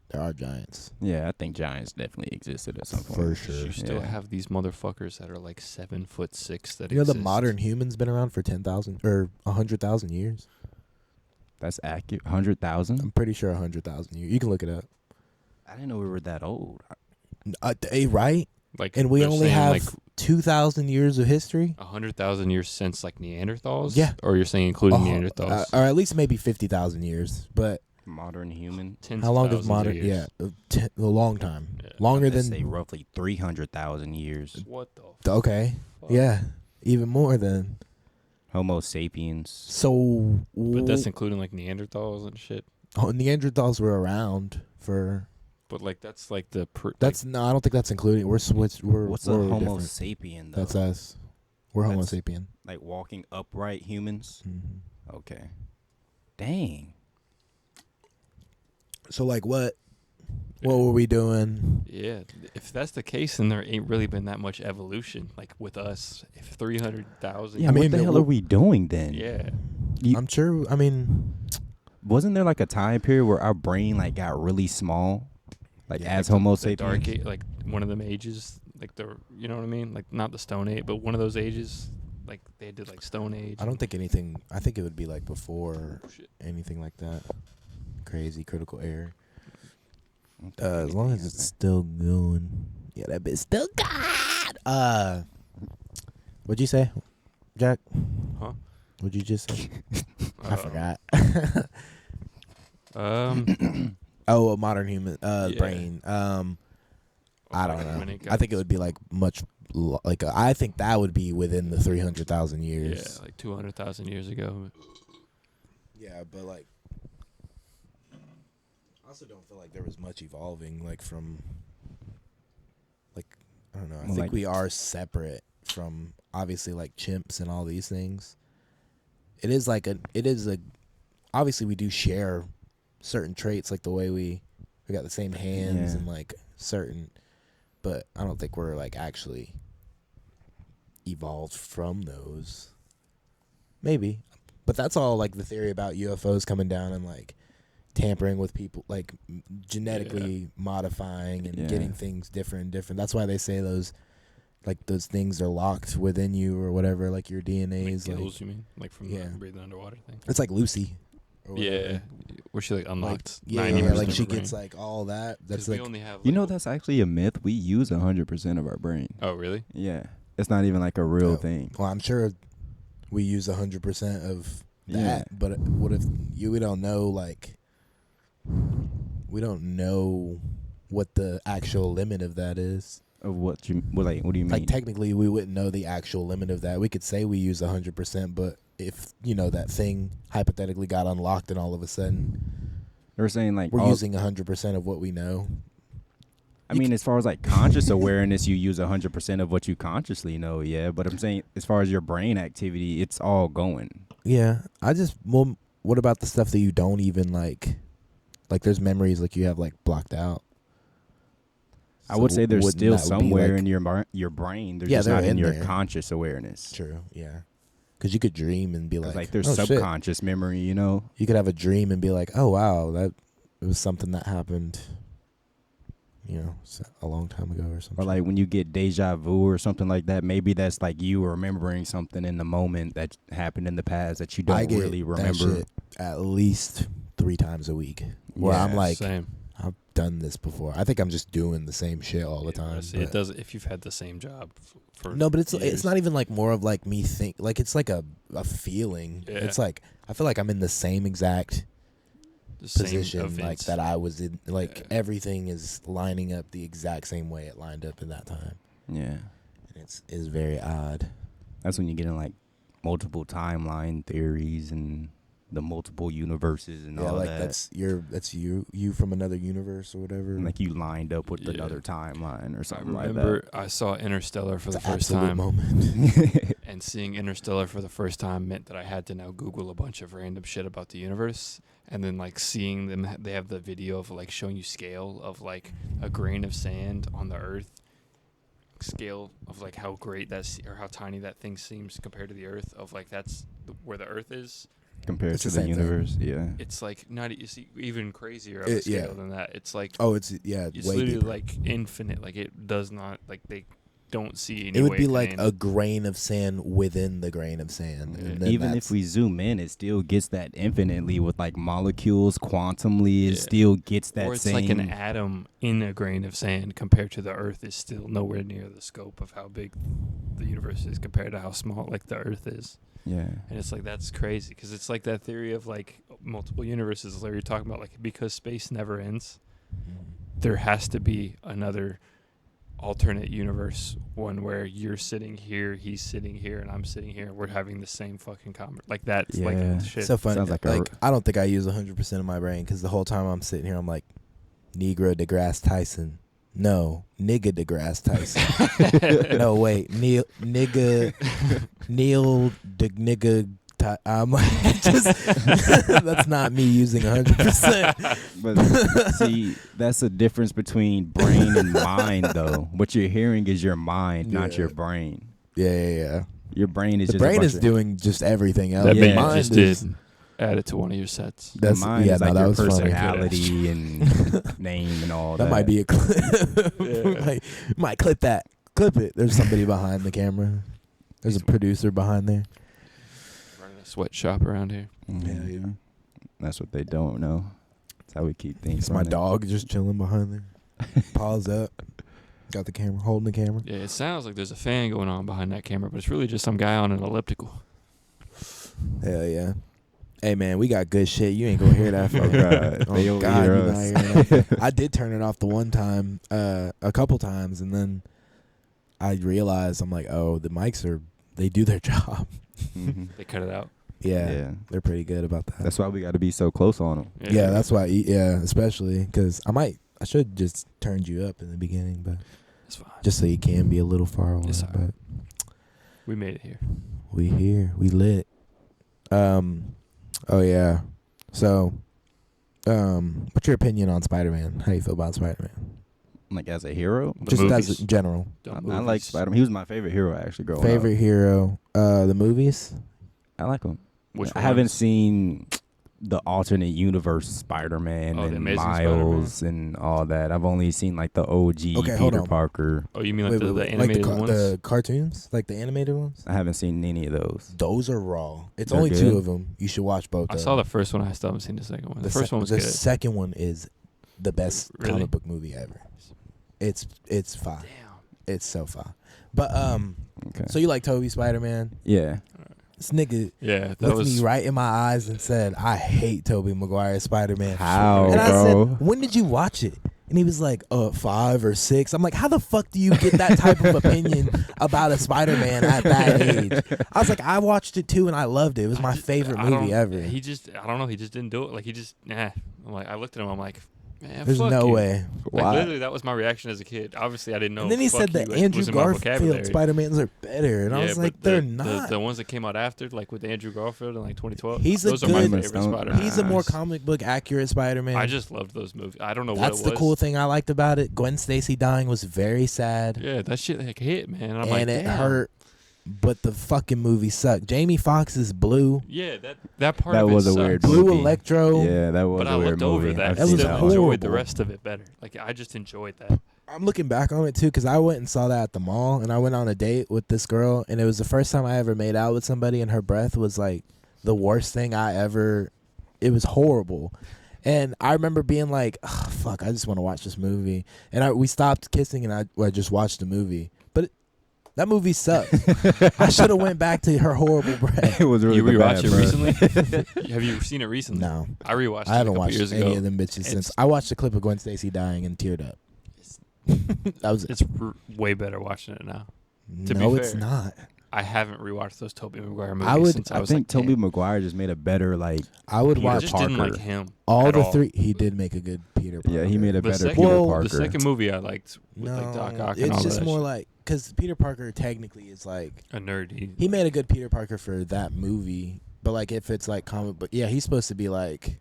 There are giants. Yeah, I think giants definitely existed at some point. For sure. You still Yeah. have these motherfuckers that are like 7'6" that You know, the exist. modern human's been around for 10,000 or 100,000 years. That's accurate. 100,000? I'm pretty sure 100,000 years. You can look it up. I didn't know we were that old. Right? Like, And we they're only saying, have like 2,000 years of history. 100,000 years since like Neanderthals. Yeah. Or you're saying including Neanderthals? Or at least maybe 50,000 years. But Modern human. Tens how of long is thousands of modern? years. Yeah, a long time. Yeah. Longer Let's than. say roughly 300,000 years. What the fuck? Okay. Yeah. Even more than. Homo sapiens. So. But that's including like Neanderthals and shit. Neanderthals were around for. But like that's like the That's no. I don't think that's including. What's What's a Homo different. sapien though? That's us. We're Homo That's- sapien. Like walking upright humans. Mm-hmm. Okay. Dang. So like what? What were we doing? Yeah, if that's the case, then there ain't really been that much evolution. Like with us, if 300,000. Yeah, I mean, what the hell are we doing then? Yeah. I'm sure. I mean, Wasn't there like a time period where our brain like got really small? Like Yeah, as like Homo the sapiens? dark age, like one of them ages, like you know what I mean? Like not the Stone Age, but one of those ages. Like they did like Stone Age. I don't think anything. I think it would be like before Shit. anything like that. Crazy critical error. I don't think As long as anything it's is still going. Yeah, that bit's still God. What'd you say, Jack? Huh? What'd you just say? I forgot. Oh, a modern human Yeah. brain. I don't Like, know. when it I think it got- would be like much like I think that would be within the 300,000 Yeah, years. like 200,000 years ago. Yeah, but like I also don't feel like there was much evolving like from like I don't know. I Well, think like- we are separate from obviously like chimps and all these things. It is a obviously we do share certain traits like the way we got the same hands Yeah. and like certain, but I don't think we're like actually evolved from those. Maybe, but that's all like the theory about UFOs coming down and like tampering with people, like genetically modifying and Yeah. getting things different. That's why they say those things are locked within you or whatever, like your DNA Like is like gills, you mean? Like from Yeah. the breathing underwater thing? it's like Lucy. Or Yeah. whatever. Where she like Like, unlocked yeah, 90% yeah, like of she her brain. gets like all that. 'Cause That's we like only have You like, know, that's actually a myth. We use 100% of our brain. Oh, really? Yeah. It's not even like a real Oh. thing. well, I'm sure we use 100% of that, Yeah. but what if we don't know like we don't know what the actual limit of that is. Of what do you mean? Like technically we wouldn't know the actual limit of that. We could say we use 100%, but if that thing hypothetically got unlocked and all of a sudden They're saying like we're all- using 100% of what we know. I mean, as far as like conscious awareness, you use 100% of what you consciously know, yeah. But I'm saying, as far as your brain activity, it's all going. Yeah, what about the stuff that you don't even like there's memories like you have like blocked out? I would say there's wouldn't still that be, somewhere like- in your brain. They're Yeah, just they're not in in your there. conscious awareness. True, yeah. Because you could dream and be 'Cause, like, like there's oh, shit. subconscious memory, you know. You could have a dream and be like, oh, wow, that it was something that happened, a long time ago or something. Or like when you get deja vu or something like that, maybe that's like you remembering something in the moment that happened in the past that you I don't get really that remember. shit at least 3 times a week. Where Yeah, I'm like, Same. I've done this before. I think I'm just doing the same shit all the Yeah, time. see, it but- does if you've had the same job for No, but it's years. not even like more of like me think like it's like a feeling. Yeah. It's like I feel like I'm in the same exact the same position like events. that I was in. Like Yeah. everything is lining up the exact same way it lined up in that time. Yeah, And it's very odd. that's when you get in like multiple timeline theories and the multiple universes and Yeah, all like that. that's you from another universe or whatever. And, like you lined up with Yeah. another timeline or I something like remember I saw Interstellar for it's the an first absolute time, moment. that. and seeing Interstellar for the first time meant that I had to now Google a bunch of random shit about the universe, and then like seeing them, they have the video of like showing you scale of like a grain of sand on the Earth, scale of like how great or how tiny that thing seems compared to the Earth, of like that's where the Earth is. Compared It's to the the same thing. universe, yeah. It's like not you see even crazier of a scale Yeah. than that. It's like Oh, it's it's way literally deeper. like infinite. Like it does not like they don't see any It would way be to like end. a grain of sand within the grain of sand. Yeah. And then Even that's- if we zoom in, it still gets that infinitely with like molecules, quantumly. It Yeah. still gets that or it's same. like an atom in a grain of sand compared to the Earth is still nowhere near the scope of how big the universe is compared to how small like the Earth is. Yeah. And it's like that's crazy because it's like that theory of like multiple universes. Like you're talking about, like because space never ends, there has to be another alternate universe, one where you're sitting here, he's sitting here, and I'm sitting here, and we're having the same fucking like that's Yeah. like shit. So funny. Sounds like Like, a- I don't think I use 100% of my brain because the whole time I'm sitting here, I'm like, Negro deGrasse Tyson. No, nigga deGrasse Tyson. No, wait, Neil de nigga. I'm like, that's not me using 100%. But see, that's the difference between brain and mind, though. What you're hearing is your mind, not Yeah. your brain. Yeah. Your brain is The just a brain bunch is of- doing just everything else. that Yeah. being Mind just is- did add it to one of your sets. The That's mind yeah. is No, like that your was funny. personality and name and all that. That might be a clip. Yeah. Like, might clip that. Clip it. There's somebody behind the camera. There's a producer behind there. Running a sweatshop around here. Mhm. Yeah. That's what they don't know. That's how we keep things. It's my running. dog just chilling behind there. Paws up. Got the camera, holding the camera. Yeah, it sounds like there's a fan going on behind that camera, but it's really just some guy on an elliptical. Hell yeah. Hey man, we got good shit. You ain't gonna hear that. Oh, God. Oh They God, overhear you're not us. hearing that. I did turn it off the one time, a couple times, and then I realized I'm like, oh, the mics they do their job. Mhm. They cut it out. Yeah, they're pretty good about that. That's why we got to be so close on them. Yeah, that's why. Yeah, especially because I should just turned you up in the beginning, but It's fine. just so you can be a little far away. It's all right. But We made it here. we here, we lit. Oh yeah. So, what's your opinion on Spider-Man? How you feel about Spider-Man? Like as a hero, The Just movies. as a general Dumb I like movies. Spider-Man. He was my favorite hero actually growing favorite hero. The movies. up. I like him. Which I haven't ones? seen the alternate universe Spider-Man Oh, the and Amazing Miles and all that. I've only seen like the OG Okay, hold Peter on. Parker. Oh, you mean like the Like animated ones? the cartoons, like the animated ones. I haven't seen any of those. Those are raw. It's They're only good? 2 of them. You should watch both. I of saw them. the first one. I still haven't seen the second one. The first one was the good. second one is the best Really? comic book movie ever. It's fine. Damn. It's so fine. But Okay. so you like Toby Spider-Man? Yeah. This nigga Yeah, that looked was. me right in my eyes and said, "I hate Tobey Maguire's Spider-Man." How, And I bro? said, "When did you watch it?" And he was like, 5 or 6. I'm like, how the fuck do you get that type of opinion about a Spider-Man at that age? I was like, I watched it too and I loved it. It was my favorite movie ever. He just, I don't know. He just didn't do it. Like he just, nah. I'm like, I looked at him. I'm like, man, There's fuck no you. way. Like Why? literally, that was my reaction as a kid. Obviously, I didn't know. And then he fuck said that you Andrew was in my Garfield vocabulary. Spider-Mans are better. And I was Yeah, like, but they're the, not. The ones that came out after, like with Andrew Garfield in like 2012. He's a those are my good- favorite Spider-Man. He's a more comic book accurate Spider-Man. I just loved those movies. I don't know That's what it the was. cool thing I liked about it. Gwen Stacy dying was very sad. Yeah, that shit like hit, man. And I'm and like, it damn. hurt. But the fucking movie sucked. Jamie Foxx is Blue. Yeah, that part That of it was a sucks. weird Blue movie. Electro. Yeah, that was But a I weird looked over movie. that. I've That seen was Still that enjoyed horrible. the rest of it better. Like I just enjoyed that. I'm looking back on it too because I went and saw that at the mall and I went on a date with this girl and it was the first time I ever made out with somebody and her breath was like the worst thing I ever. It was horrible. And I remember being like, oh, fuck, I just want to watch this movie. And we stopped kissing and I just watched the movie. But that movie sucked. I should have went back to her horrible breath. It was really You the rewatched bad it part. recently? Have you seen it recently? No. I rewatched it I haven't a couple watched years any ago. of them bitches since. It's- I watched a clip of Gwen Stacy dying and teared up. That was it. It's way better watching it now. to be No, it's fair. not. I haven't rewatched those Tobey Maguire movies I would- since I was think like Tobey 10. Maguire just made a better like. I would Peter I watch just didn't Parker. like him. all at the all. 3. He did make a good Peter Parker. Yeah, he made a The better second, Peter Well, Parker. the second movie I liked with like Doc Ock and it's all just that more shit. like because Peter Parker technically is like a nerdy. he made a good Peter Parker for that movie, but like if it's like comic book, yeah, he's supposed to be like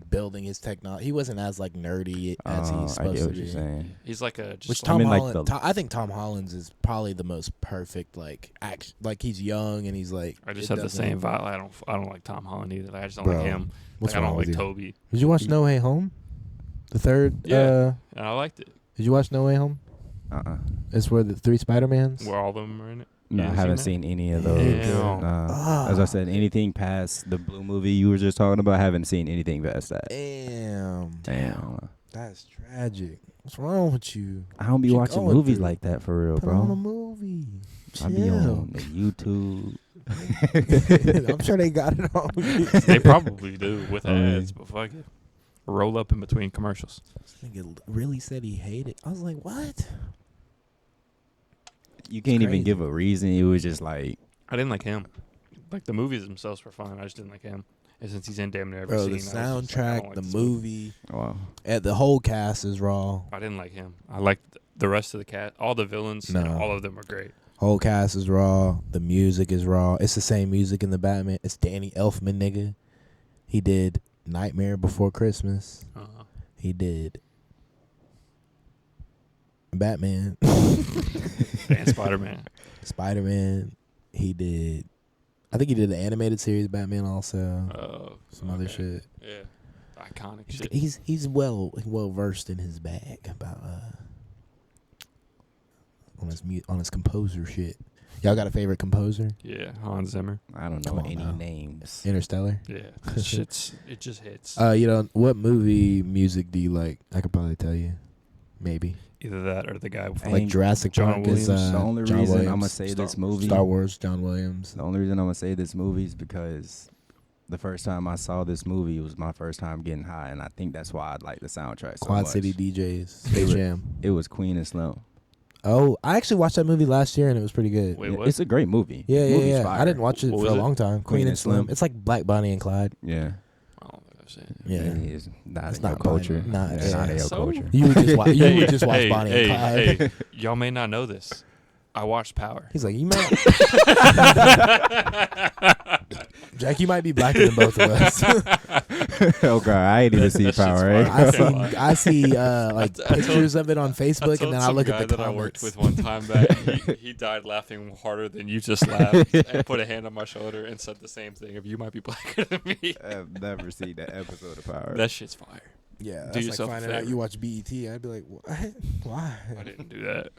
building his technology. He wasn't as like nerdy as he's I supposed get to what be. you're saying. He's like a just Which like, Tom mean, like Holland, the- I think Tom Holland's is probably the most perfect like act. Like he's young and he's like. I just it have the doesn't- same vibe. I don't like Tom Holland either. Like, I just don't Bro, like him. What's Like, I wrong don't with like you? Toby. Did you watch No Way Home? The third. Yeah. And I liked it. Did you watch No Way Home? It's where the 3 Spider-Mans. Where all of them are in it. No, You I seen haven't that? seen any of those. Damn. As I said, anything past the Blue movie you were just talking about, I haven't seen anything past that. Damn. That's tragic. What's wrong with you? I don't be What you watching going movies through? like that for real, Put on a bro. movie. I be Chill. on the YouTube. I'm sure they got it on. They probably do with I mean- ads, but fuck it. Roll up in between commercials. This nigga really said he hated. I was like, what? You can't even crazy. give a reason. It was just like, I didn't like him. Like the movies themselves were fine. I just didn't like him. And since he's in damn near every Bro, scene, the I was just like, I don't soundtrack, like the this movie, wow. and the whole cast is raw. I didn't like him. I liked the rest of the cast. All the villains, No. all of them were great. Whole cast is raw. The music is raw. It's the same music in the Batman. It's Danny Elfman, nigga. He did Nightmare Before Christmas. He did Batman. And Spider-Man. Spider-Man. He did. I think he did the animated series Batman also. Some other okay. shit. Yeah. Iconic shit. He's well versed in his bag about on his composer shit. Y'all got a favorite composer? Yeah, Hans Zimmer. I don't Come know on any now. names. Interstellar. Yeah, that shit's it just hits. You know what movie music do you like? I could probably tell you. Maybe Either that or the guy before. like Jurassic John Park is Williams. The only John reason Williams. I'm gonna say Star this Wars. movie, Star Wars, John Williams. the only reason I'm gonna say this movie is because the first time I saw this movie, it was my first time getting high, and I think that's why I like the soundtrack so Quad much. City DJs, Space Jam. It was Queen and Slim. Oh, I actually watched that movie last year and it was pretty good. Wait, Yeah, what? it's a great movie. Yeah, The yeah, movie's yeah. fire. I didn't watch it What for was a it? long time. Queen and Slim. It's like Black Bonnie and Clyde. Yeah. I don't think I've seen it. Yeah. It's not It's in your not mine. culture. Nah, It's yeah. not in your So- culture. You would just watch. You would just watch hey, Bonnie hey, and Clyde. hey, y'all may not know this. I watched Power. He's like, you might. Jack, you might be blacker than both of us. Oh god, I ain't even see That shit's Power. fire. I see like I told- pictures of it on Facebook, and then I look at the guy that I worked comments. with one time that he died laughing harder than you just laughed and put a hand on my shoulder and said the same thing of you might be blacker than me. I've never seen that episode of Power. That shit's fire. Yeah, Do that's yourself a like finding out favor. you watch BET. I'd be like, what? Why? I didn't do that.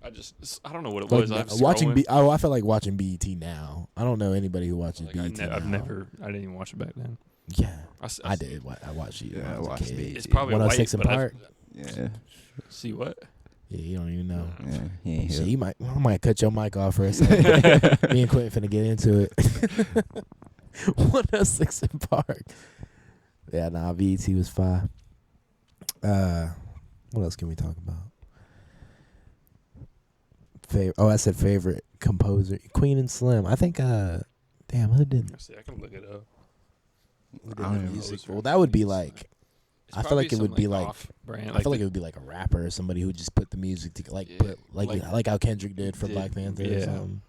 I don't know what it Like, was. I'm watching scrolling. I feel like watching BET now. I don't know anybody who watches Like, BET now. I didn't even watch it back then. Yeah, I I did. I watched you. Yeah, when I I was a watched kid. BET. It's probably 106 white, in but Park. Yeah. See what? Yeah, you don't even know. Yeah. He ain't Shit, here. I might cut your mic off for a second. Me and Quentin finna get into it. 106 in Park. Yeah, nah, BET was fire. What else can we talk about? I said favorite composer, Queen and Slim. I think. Damn, who did? Let's see, I can look it up. Who I did don't the even music? know. Well, that would be like. It's I feel probably like it would some, be like. off-brand, I feel like it would be like a rapper or somebody who just put the music to Yeah, put like how Kendrick did for did- Black Panther or yeah. something.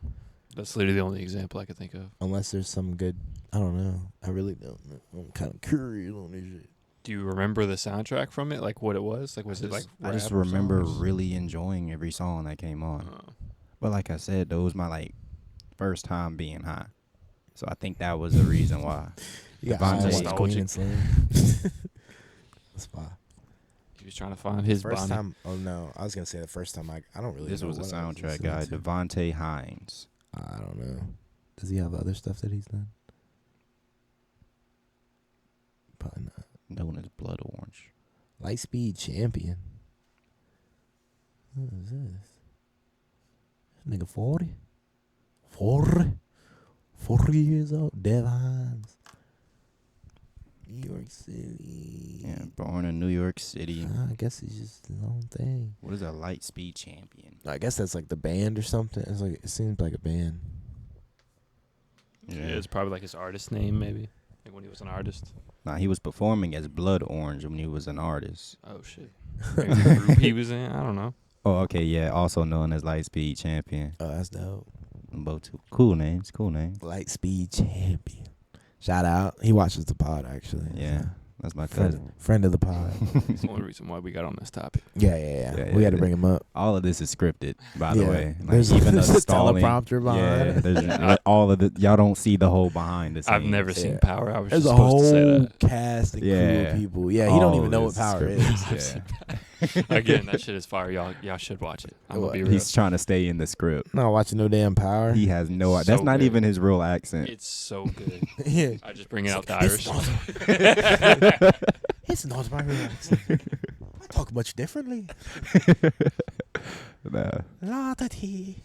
That's literally the only example I could think of. Unless there's some good. I don't know. I really don't know. I'm kind of curious on this shit. Do you remember the soundtrack from it? Like what it was? Like was it like? I just rap or remember songs? really enjoying every song that came on. But like I said, that was my like first time being high. So I think that was the reason why. You got Bonnie. high watch Nostalgic. Queen and Slim. That's fine. He was trying to find his First Bonnie. time. Oh no, I was gonna say the first time I don't really. This know was a what I was soundtrack listening guy, to. Devontae Hines. I don't know. Does he have other stuff that he's done? Probably not. Known as Blood Orange. Lightspeed Champion. What is this? Nigga 40? 40 years old. Dev Hines. New York City. Yeah, born in New York City. I guess it's just his own thing. What is a Lightspeed Champion? I guess that's like the band or something. It's like it seems like a band. Yeah, it's probably like his artist name, maybe. Like when he was an artist. Nah, he was performing as Blood Orange when he was an artist. Oh shit. Maybe the group he was in. I don't know. Oh, okay, yeah. Also known as Lightspeed Champion. Oh, that's dope. Both two cool names. Cool names. Lightspeed Champion. Shout out. He watches the pod actually. Yeah, that's my cousin. Friend of the pod. It's the only reason why we got on this topic. Yeah. Yeah, We had yeah. to bring him up. All of this is scripted, by the Yeah. way. Like, There's even there's the a stalling. teleprompter behind Yeah, it. there's all of the. Y'all don't see the whole behind the scenes. I've never seen Yeah. Power. I was There's just a supposed to say whole that. cast and crew Yeah. of people. Yeah, he don't All even of know what this power scripted. is. Yeah. Again, that shit is fire. Y'all should watch it. I'm gonna be real. He's trying to stay in the script. Not watching no damn power. He has no. So That's not good. even his real accent. It's so good. Yeah. I just bring out the It's Irish. not- It's not my real accent. I talk much differently. Nah. La da dee.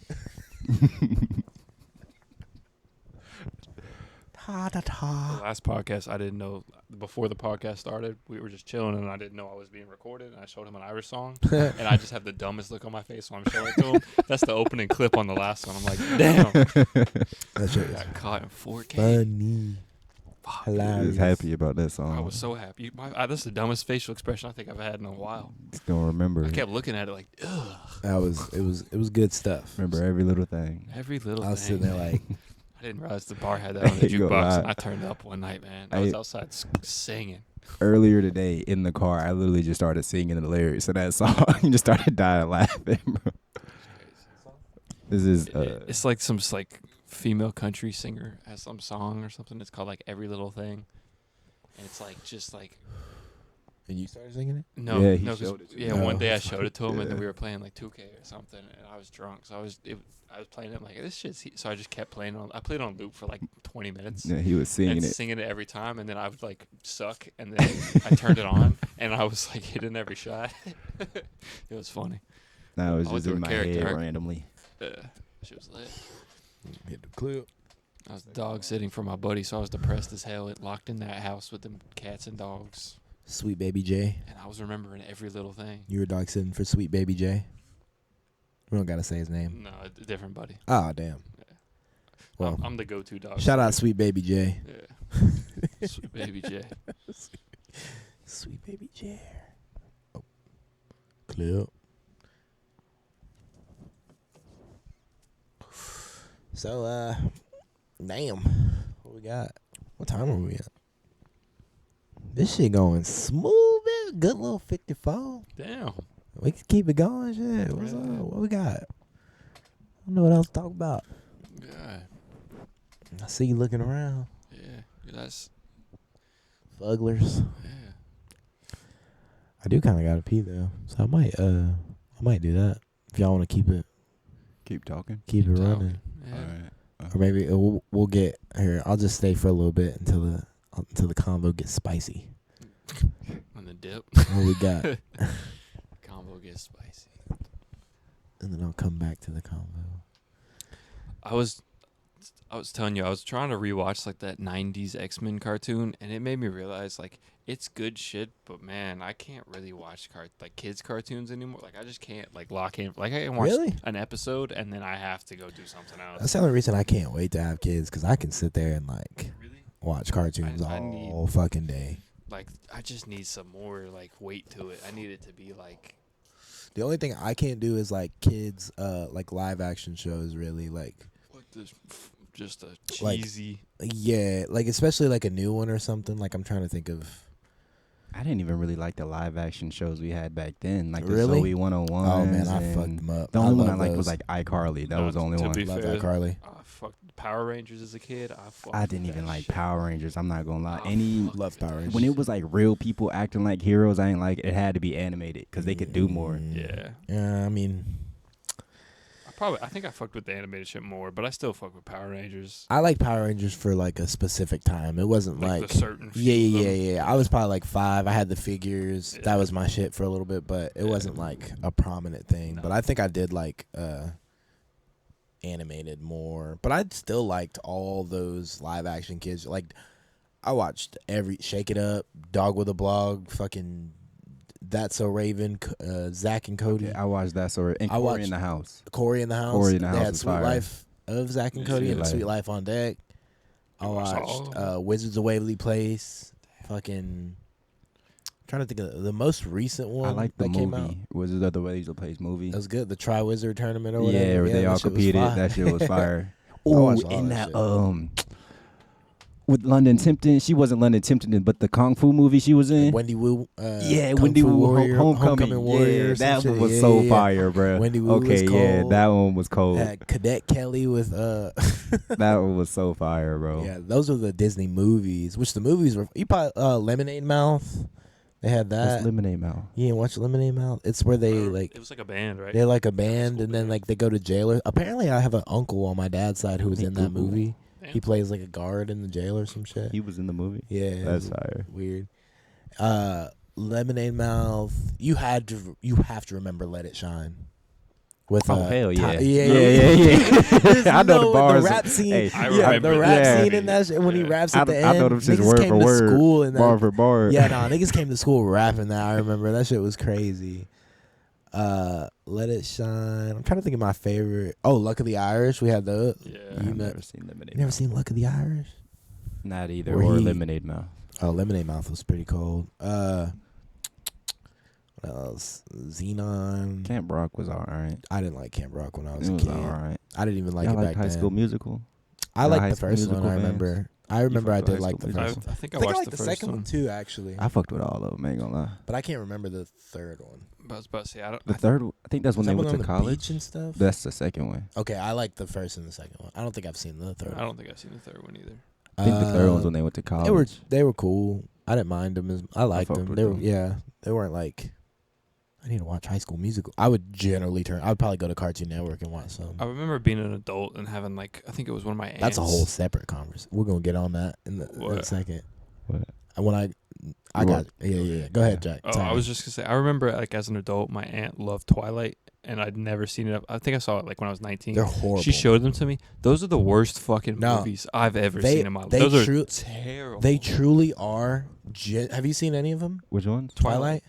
Ta da The ta. last podcast, I didn't know. Before the podcast started, we were just chilling, and I didn't know I was being recorded. And I showed him an Irish song, and I just have the dumbest look on my face when I'm showing it to him. That's the opening clip on the last one. I'm like, damn, That shit is got caught in 4K. funny. Fuck. He Hilarious. was happy about that song. I was so happy. That's the dumbest facial expression I think I've had in a while. Just don't remember. I kept looking at it like, ugh, It was good stuff. Remember every little thing. every little I was thing. sitting there like, I didn't realize the bar had that on the You gonna jukebox, lie. and I turned up one night, man. I was outside singing. Earlier today in the car, I literally just started singing the lyrics of that song and just started dying laughing, bro. This is It's like some like female country singer has some song or something. It's called like Every Little Thing, and it's like just like and you started singing it? no, Yeah, he no, 'cause- showed it to yeah. me. One Oh. day I showed it to him, and then Yeah. we were playing like 2K or something, and I was drunk, so I was playing it. I'm like, this shit's so I just kept playing on. I played on loop for like 20 minutes. yeah, he was singing And it. singing it every time, and then I would like suck, and then I turned it on, and I was like hitting every shot. It was funny. Now it was I went just through in a my character head arc. randomly. She was lit. Hit the clip. I was dog sitting for my buddy, so I was depressed as hell. It locked in that house with them cats and dogs, Sweet Baby J. and I was remembering every little thing. You were dog sitting for Sweet Baby J. We don't gotta say his name. No, a different buddy. Oh damn. Yeah. Well, I'm the go-to dog. shout out sitter. Sweet Baby J. Yeah. Sweet baby J. Sweet Baby J. Oh. Clip. So damn. What we got? What time are we at? This shit going smooth, man. Good little 54. Damn. We can keep it going, shit. What's up? What we got? I don't know what else to talk about. Yeah. I see you looking around. Yeah. That's. Fugglers. Yeah. I do kind of gotta pee though, so I might do that if y'all want to keep it Talking. keep it talking. running, Yeah. All right. or maybe we'll get here. I'll just stay for a little bit until the convo gets spicy. On the dip. What we got, Combo gets spicy. and then I'll come back to the convo. I was telling you, I was trying to rewatch like that 90s X-Men cartoon, and it made me realize like it's good shit, but man, I can't really watch kids cartoons anymore. Like I just can't like lock in. Like I can watch Really? an episode and then I have to go do something else. That's the only reason I can't wait to have kids, because I can sit there and like Really? watch cartoons I all fucking day. Like I just need some more like weight to it. I need it to be like The only thing I can't do is like kids like live action shows, really, like this just a Like- cheesy. yeah, like especially like a new one or something. Like I'm trying to think of. I didn't even really like the live action shows we had back then, like the Really? Zoe 101. Oh man, I fucked them up. The only one I love liked was those. like iCarly. That No, was the only to one. be Love fair, that, Carly. I fucked Power Rangers as a kid. I didn't even like Power Rangers. I'm not gonna lie. Oh, Any fuck Love Power Rangers. when it was like real people acting like heroes, I ain't like it. Had to be animated because they could do more. Yeah. Yeah, I mean, I think I fucked with the animated shit more, but I still fuck with Power Rangers. I like Power Rangers for like a specific time. It wasn't Like like the certain yeah, few of yeah, them. yeah, yeah. I was probably like 5. I had the figures. Yeah. That was my shit for a little bit, but it Yeah. wasn't like a prominent thing. No. But I think I did like animated more. But I still liked all those live action kids. Like I watched every Shake It Up, Dog with a Blog, fucking That's So Raven, Zach and Cody, Okay, I watched that sort and I Corey watched- in the House. Corey in the House. Corey in the They House had was Sweet fire. Life of Zach and Cody Sweet and Life. Sweet Life on Deck. I You watched watched all? Wizards of Waverly Place. Fucking trying to think of the most recent one I like the that came out. movie. Was it the Ways to Place movie? That was good. The Tri Wizard tournament or whatever. Yeah, where they that all shit was competed. fire. That shit was fire. I Oh, watched all and that that shit. with London Tempton. She wasn't London Tempton, but the Kung Fu movie she was in. Wendy Wu. Yeah, Kung Wendy Fu Wu Warrior, Homecoming. Warrior. Yeah, or some that shit. one was Yeah, so yeah. fire, bro. Wendy Wu Okay, was yeah, cold. that one was cold. Had Cadet Kelly with That one was so fire, bro. yeah, those were the Disney movies. Which the movies were. You probably Lemonade Mouth. They had What's that. Lemonade Mouth? You didn't watch Lemonade Mouth? It's where they like It was like a band, right? they're like a band, school and then band. like they go to jail. Or, apparently, I have an uncle on my dad's side who was Hey, in that Google. movie. Damn. He plays like a guard in the jail or some shit. He was in the movie. Yeah, That's it was fire. weird. Lemonade Mouth. You have to remember Let It Shine. With Oh, hell yeah. yeah. I know the bars. The rap scene. Hey, I yeah, remember the that. rap Yeah. scene in that shit when he Yeah. raps at the end. I know them shits Niggas word came for to word, school and bar for bar. yeah, nah, niggas came to school rapping that. I remember that shit was crazy. Let It Shine. I'm trying to think of my favorite. Oh, Luck of the Irish. We had those. Yeah. I've You never seen Lemonade. You never Mouth. seen Luck of the Irish? Not either. Where Or he- Lemonade Mouth. Oh, Lemonade Mouth was pretty cold. What else? Xenon. Camp Rock was alright. I didn't like Camp Rock when I was It a was kid. alright. I didn't even like Y'all it like back High then. School Musical? I Y'all liked High the School first one. Musical I fans? remember. I remember I fucked with did High like the School first Musical? one. I think I I think I watched liked the the first second one one. too, actually. I fucked with all of them. Ain't gonna lie. But I can't remember the third one. But I was about to say, I don't. The third, I think that's when Is they that went one to on the college. beach and stuff. That's the second one. Okay, I like the first and the second one. I don't think I've seen the third. I don't think I've seen the third one either. I think the third one's when they went to college. They were cool. I didn't mind them. I liked fucked them. with They were them. they weren't like. I need to watch High School Musical. I would generally I would probably go to Cartoon Network and watch some. I remember being an adult and having like I think it was one of my aunts. That's a whole separate conversation. We're gonna get on that in a What? second. What? And when I I got it. Yeah. Go ahead, Jack. Oh, Sorry. I was just gonna say. I remember like as an adult, my aunt loved Twilight, and I'd never seen it. I think I saw it like when I was 19. They're horrible. She showed them to me. Those are the worst fucking No. movies I've ever They- seen in my life. they Those tru- are terrible. They truly are. Have you seen any of them? Which ones? Twilight?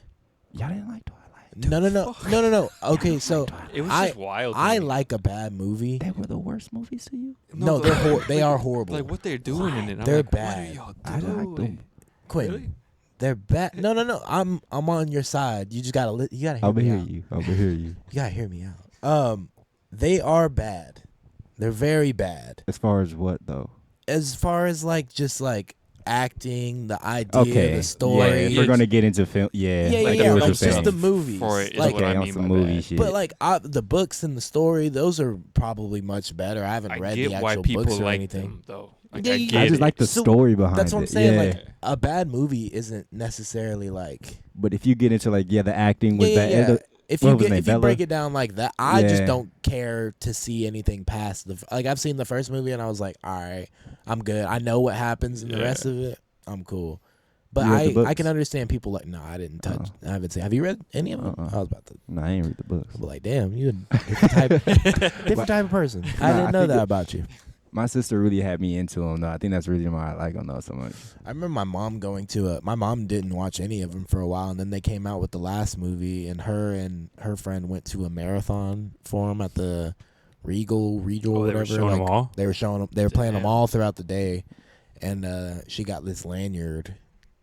Y'all didn't like Twilight. No. Okay, so It was I- just wild. to I me. like a bad movie. They were the worst movies to you. No, they are horrible. Like what they're doing in it. I'm They're like, bad. What I are y'all like them. doing? Quinn, Really? they're bad. No. I'm on your side. You just gotta you gotta hear I'll me hear out. you. I'll hear you. You gotta hear me out. They are bad. They're very bad. As far as what though? As far as like just like acting, the idea, Okay. the story. Yeah, if we're gonna get into film, yeah, I yeah, get yeah. what Like you're just saying. the movies. For it is Like, what I on mean some by movie bad. shit. but like the books and the story, those are probably much better. I haven't I read the get why actual people books or like anything. them though. Like, Yeah, I yeah, get I just it. like the So, story behind That's what I'm it. saying. Yeah. Like a bad movie isn't necessarily like But if you get into like the acting was bad. yeah. If what you was his get name, if you Bella? break it down like that, I just Yeah. don't care to see anything past like I've seen the first movie and I was like, all right, I'm good. I know what happens in the rest of it. I'm cool. But You read the I books? can understand people like, no, I didn't touch. I haven't seen. Have you read any of them? I was about to. No, I ain't read the books. Be like, damn, you a different type of person. I Nah, didn't I know think that it- about you. My sister really had me into them though. I think that's the reason why I like them though so much. I remember my mom going to my mom didn't watch any of them for a while, and then they came out with the last movie, and her friend went to a marathon for them at the Regal, Oh, they whatever. were showing them all. They were showing them. They were playing them Damn. all throughout the day, and she got this lanyard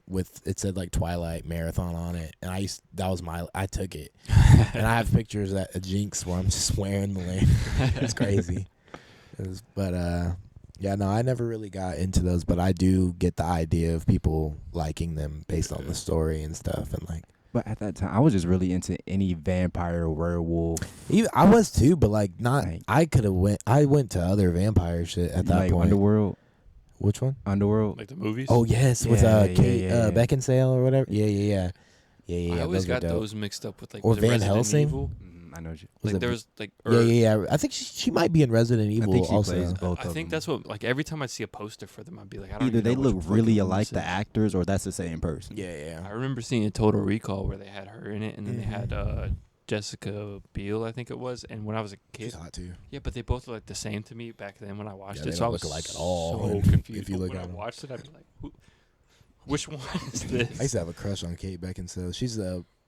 with it said like Twilight Marathon on it, and I took it, and I have pictures at a Jinx where I'm just wearing the lanyard. It's crazy. Yeah, no, I never really got into those, but I do get the idea of people liking them based on the story and stuff, and like. But at that time, I was just really into any vampire, werewolf, Even I was too, but like not. Like- I went to other vampire shit at that like point. Underworld. Which one? Underworld. Like the movies. Oh yes, with Yeah, Kate yeah. Beckinsale or whatever. Yeah. I always those were got dope. those mixed up with like Or was it Van Resident Helsing? Evil? I know. You, Was Like it- there was like Yeah. I think she might be in Resident Evil I think she also. plays both. I of think them. that's what like every time I'd see a poster for them, I'd be like, I don't Either even they know which look fucking really one alike, this the is. actors, or that's the same person. Yeah. I remember seeing a Total Recall where they had her in it, and then they had Mhm. Jessica Biel, I think it was. And when I was a kid, She's hot too. yeah, but they both looked the same to me back then when I watched Yeah, it. they So don't I was look alike at all so when- confused. if you But look when at I them. watched it, I'd be like, which one is this? I used to have a crush on Kate Beckinsale.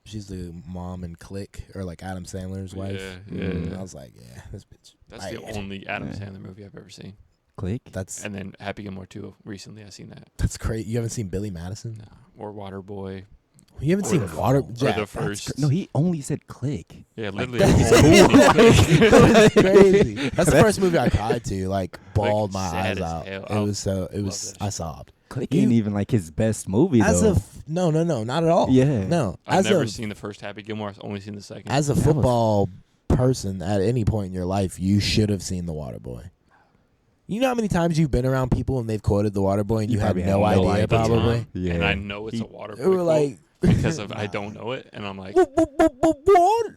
She's the mom in Click, or like Adam Sandler's wife. Yeah. And I was like, yeah, this bitch. That's the only Adam Yeah. Sandler movie I've ever seen. Click. That's And then Happy Gilmore 2. Recently, I seen that. that's great. You haven't seen Billy Madison? Nah. Or Waterboy. You haven't Or seen the- Water? or Jack, the that's first. No, he only said click. Yeah, Like, literally. That's That's crazy. That's the first movie I cried to. Like bawled my sad eyes as out. hell. It I was so. It love was. that I shit. sobbed. Click You- ain't even like his best movie As though. no, not at all. Yeah. No. I've As never a seen the first Happy Gilmore. I've only seen the second. as a That was- football person, at any point in your life, you should have seen The Waterboy. You know how many times you've been around people and they've quoted The Waterboy and You you had probably no had no idea, idea. probably. Yeah. And I know it's He- a Waterboy They were quote like, because of I Nah. don't know it, and I'm like, water.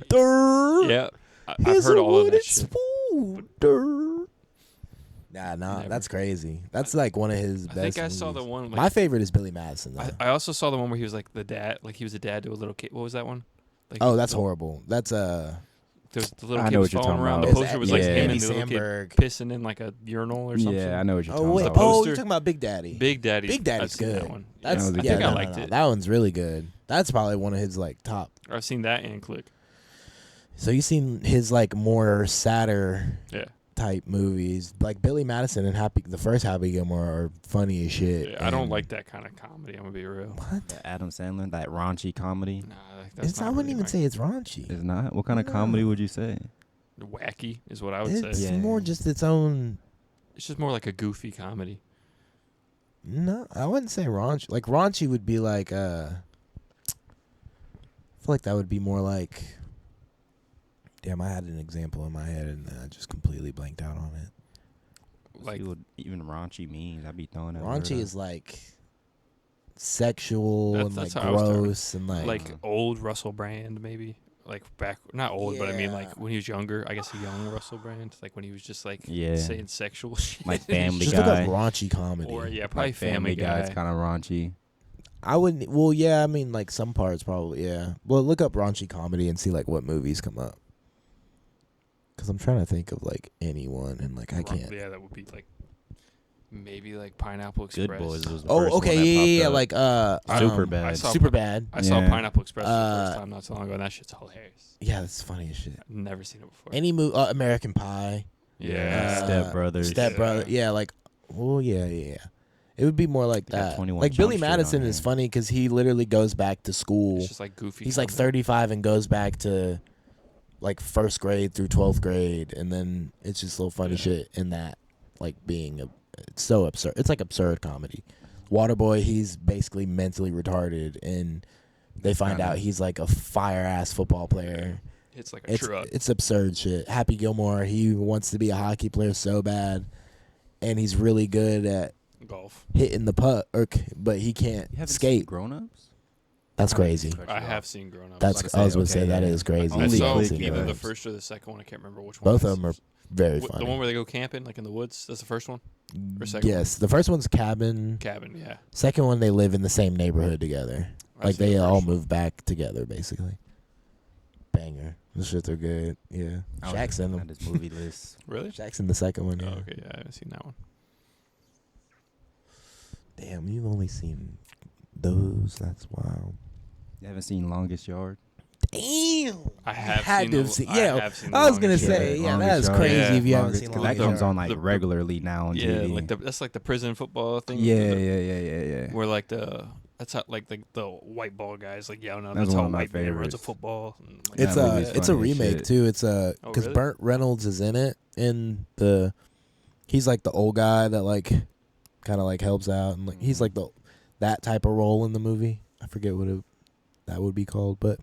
Durr. yeah, I've Here's heard a all of wooden that shit. spoon. Durr. Nah, Never. that's crazy. That's like one of his I best. think I saw the movies. one. Like, My favorite is Billy Madison. Though. I also saw the one where he was like the dad, like he was a dad to a little kid. What was that one? Like, Oh, that's the, horrible. That's There's the little I kid know was what you're falling talking around. about. The poster was like Yeah. him Andy and the little kid Samberg. pissing in like a urinal or something. Yeah, I know what you're Oh talking wait, about. oh, poster. you're talking about Big Daddy. Big Daddy. Big Daddy's I've seen good. That one. That's Yeah, I I think no, I no, liked no. it. That one's really good. That's probably one of his like top. I've seen that and Click. So you seen his like more sadder Yeah. type movies, like Billy Madison and the first Happy Gilmore are funny as shit. Yeah, I don't and- like that kind of comedy. I'm gonna be real. What? The Adam Sandler, that raunchy comedy. Nah, that's It's, I not wouldn't really even my- say it's raunchy. Is not. What kind of No. comedy would you say? wacky is what I would It's say. Yeah. more just its own. It's just more like a goofy comedy. No, I wouldn't say raunchy. Like raunchy would be like I feel like that would be more like. Damn, I had an example in my head and I just completely blanked out on it. Like See what even raunchy means. I'd be throwing that. Raunchy word is like sexual and That's like how I was talking. gross and like old Russell Brand maybe. Like back, not old, but I mean like Yeah. when he was younger. I guess a young Russell Brand, like when he was just like Yeah. saying sexual shit. Like Family just look Guy. up raunchy comedy. Or yeah, probably like Family Guy. It's kind of raunchy. I wouldn't. Well, yeah. I mean, like some parts probably. Yeah. Well, look up raunchy comedy and see like what movies come up. Because I'm trying to think of like anyone and like I can't. Yeah, that would be like maybe like Pineapple Express. Good Boys was the Oh, first okay, one that yeah, popped up. like Super Bad. I saw Super bad. I saw Yeah. Pineapple Express for the first time not so long ago, and that shit's hilarious. Yeah, that's funny as shit. I've never seen it before. Any movie, American Pie. Yeah. Step Brothers. Step Brother. Yeah, like, well, yeah. It would be more like They got that. 21 Like Jump Billy Street Madison on is here. funny because he literally goes back to school. It's just like goofy. He's like comedy. 35 and goes back to like first grade through 12th grade, and then it's just little funny shit in that, like being it's so absurd. It's like absurd comedy. Waterboy, he's basically mentally retarded, and they find out he's like a fire ass football player. It's like a truck. It's absurd shit. Happy Gilmore, he wants to be a hockey player so bad, and he's really good at Golf. hitting the puck, but he can't You haven't skate. seen Grown Ups? That's crazy. I have seen Grown Ups. That's I I was was gonna gonna say say, that okay, is yeah. crazy. I Only saw click either the Grown first or the second one. I can't remember which one. Both it of is. them are very The funny. one where they go camping, like in the woods. That's the first one. Or second Yes, the first one's cabin. Cabin. Yeah. Second one, they live in the same neighborhood together. I've Like seen they the all first one. move back together, basically. Banger. The shits are good. Yeah, Shaq's in on them. this movie list. Really? Shaq's in the second one. Oh, Yeah. okay. Yeah, I haven't seen that one. Damn, you've only seen those. That's wild. You haven't seen Longest Yard? Damn. I have had seen to the- have seen. I Yeah, have seen the I was gonna Longest Yard. say. Yeah, Longest that is Yard. crazy Yeah, if you haven't seen. Because that Longest comes Yard. on like The- regularly now on Yeah, TV. like that's like the prison football thing. yeah. Where like that's how like the white ball guys like yelling out. That's That's one how of my white man runs a favorites. football. And, like, It's That a movie's it's a funny as remake shit. too. It's Oh, because really? Burt Reynolds is in it, and he's like the old guy that like kind of like helps out, and like he's like that type of role in the movie. I forget what that would be called, but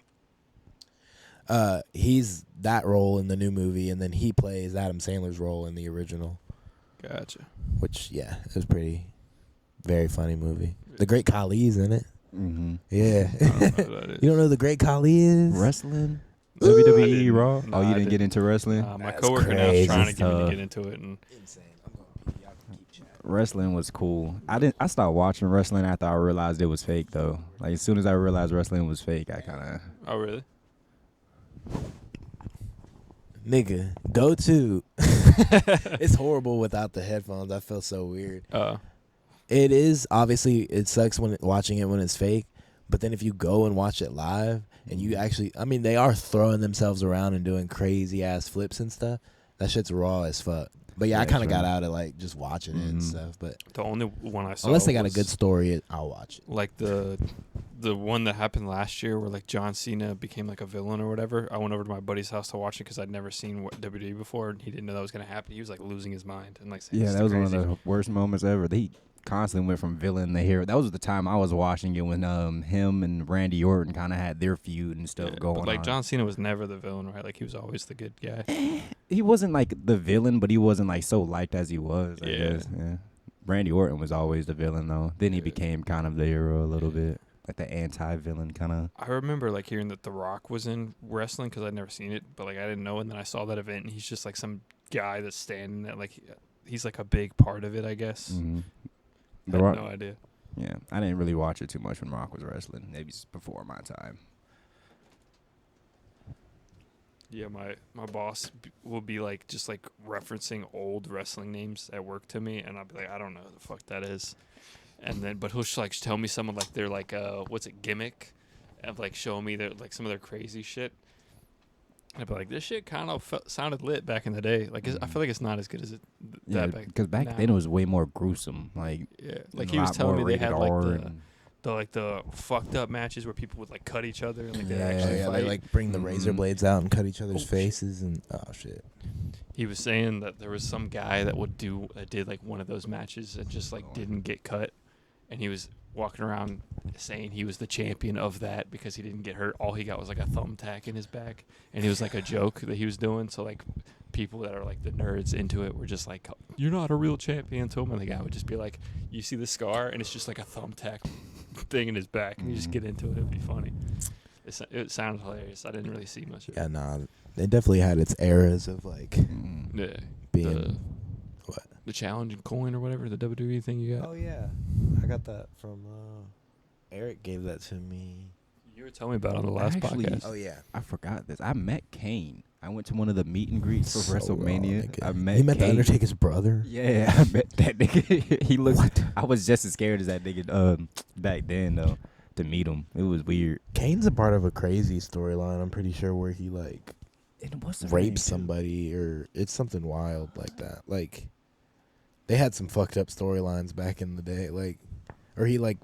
he's that role in the new movie, and then he plays Adam Sandler's role in the original, Gotcha. which it was very funny movie. The Great Khali's in it. Mm-hmm. Yeah, I don't know who that is. you don't know who the Great Khali is? Wrestling? Ooh, I WWE didn't- Raw? no, Oh, you I didn't get into wrestling? My That's coworker now crazy. is trying to get me to Tough. get into it, and Insane. Y'all can keep chatting. Wrestling was cool. I stopped watching wrestling after I realized it was fake though. Like as soon as I realized wrestling was fake, I kind of oh really? Nigga, go to. It's horrible without the headphones. I feel so weird. It is obviously it sucks when watching it when it's fake, but then if you go and watch it live and you actually, I mean, they are throwing themselves around and doing crazy ass flips and stuff. That shit's raw as fuck. But yeah, I Yeah, kind of true. got out of like just watching it and Mhm. stuff. But The only one I saw unless they got a was, good story, I'll watch it. like the one that happened last year where like John Cena became like a villain or whatever. I went over to my buddy's house to watch it because I'd never seen WWE before, and he didn't know that was gonna happen. He was like losing his mind and like saying, yeah, "This that is was one of crazy." the worst moments ever. They constantly went from villain to hero. That was the time I was watching it when him and Randy Orton kind of had their feud and stuff Yeah, going but like on. John Cena was never the villain, right? Like he was always the good guy. He wasn't like the villain, but he wasn't like so liked as he was. I Yeah. guess. Yeah. Randy Orton was always the villain though. Then he Yeah. became kind of the hero a little bit, like the anti-villain kind of. I remember like hearing that The Rock was in wrestling because I'd never seen it, but like I didn't know, and then I saw that event, and he's just like some guy that's standing there, like he's like a big part of it, I guess. Mm-hmm. I The had Rock. no idea. Yeah, I didn't really watch it too much when Rock was wrestling. Maybe it's before my time. Yeah, my boss will be like just like referencing old wrestling names at work to me, and I'll be like, I don't know who the fuck that is, and then but he'll like tell me some of like their like what's it gimmick, and like show me their like some of their crazy shit. And I'd be like, this shit kind of sounded lit back in the day. Like I feel like it's not as good as Yeah, that back. because back now. then it was way more gruesome. Like Yeah, like a he was lot telling more me they rated had like R the and- the fucked up matches where people would like cut each other and like they Yeah, actually yeah, fight. they like bring the razor Mhm. blades out and cut each other's Oh, shit. faces and shit. He was saying that there was some guy that would did like one of those matches and just like didn't get cut, and he was walking around saying he was the champion of that because he didn't get hurt. All he got was like a thumbtack in his back, and it was like a joke that he was doing. So like people that are like the nerds into it were just like, "You're not a real champion," to him, and the guy would just be like, "You see the scar, and it's just like a thumbtack thing in his back," and you just get into it. It'd be funny. It sounded hilarious. I didn't really see much of it. Yeah, nah, they definitely had its eras of like Mm. Yeah. being. What? The challenge and coin or whatever, the WWE thing you got. Oh yeah, I got that from Eric gave that to me. You were telling me about it on the last Actually- podcast. Oh yeah. I forgot this. I met Kane. I went to one of the meet and greets for So WrestleMania. wrong, nigga. I met You met the Kane. Undertaker's brother. Yeah, I met that nigga. He looked. I was just as scared as that nigga back then though to meet him. It was weird. Kane's a part of a crazy storyline. I'm pretty sure where he like And what's the rapes somebody or it's something wild like that. Like they had some fucked up storylines back in the day. Like, or he like.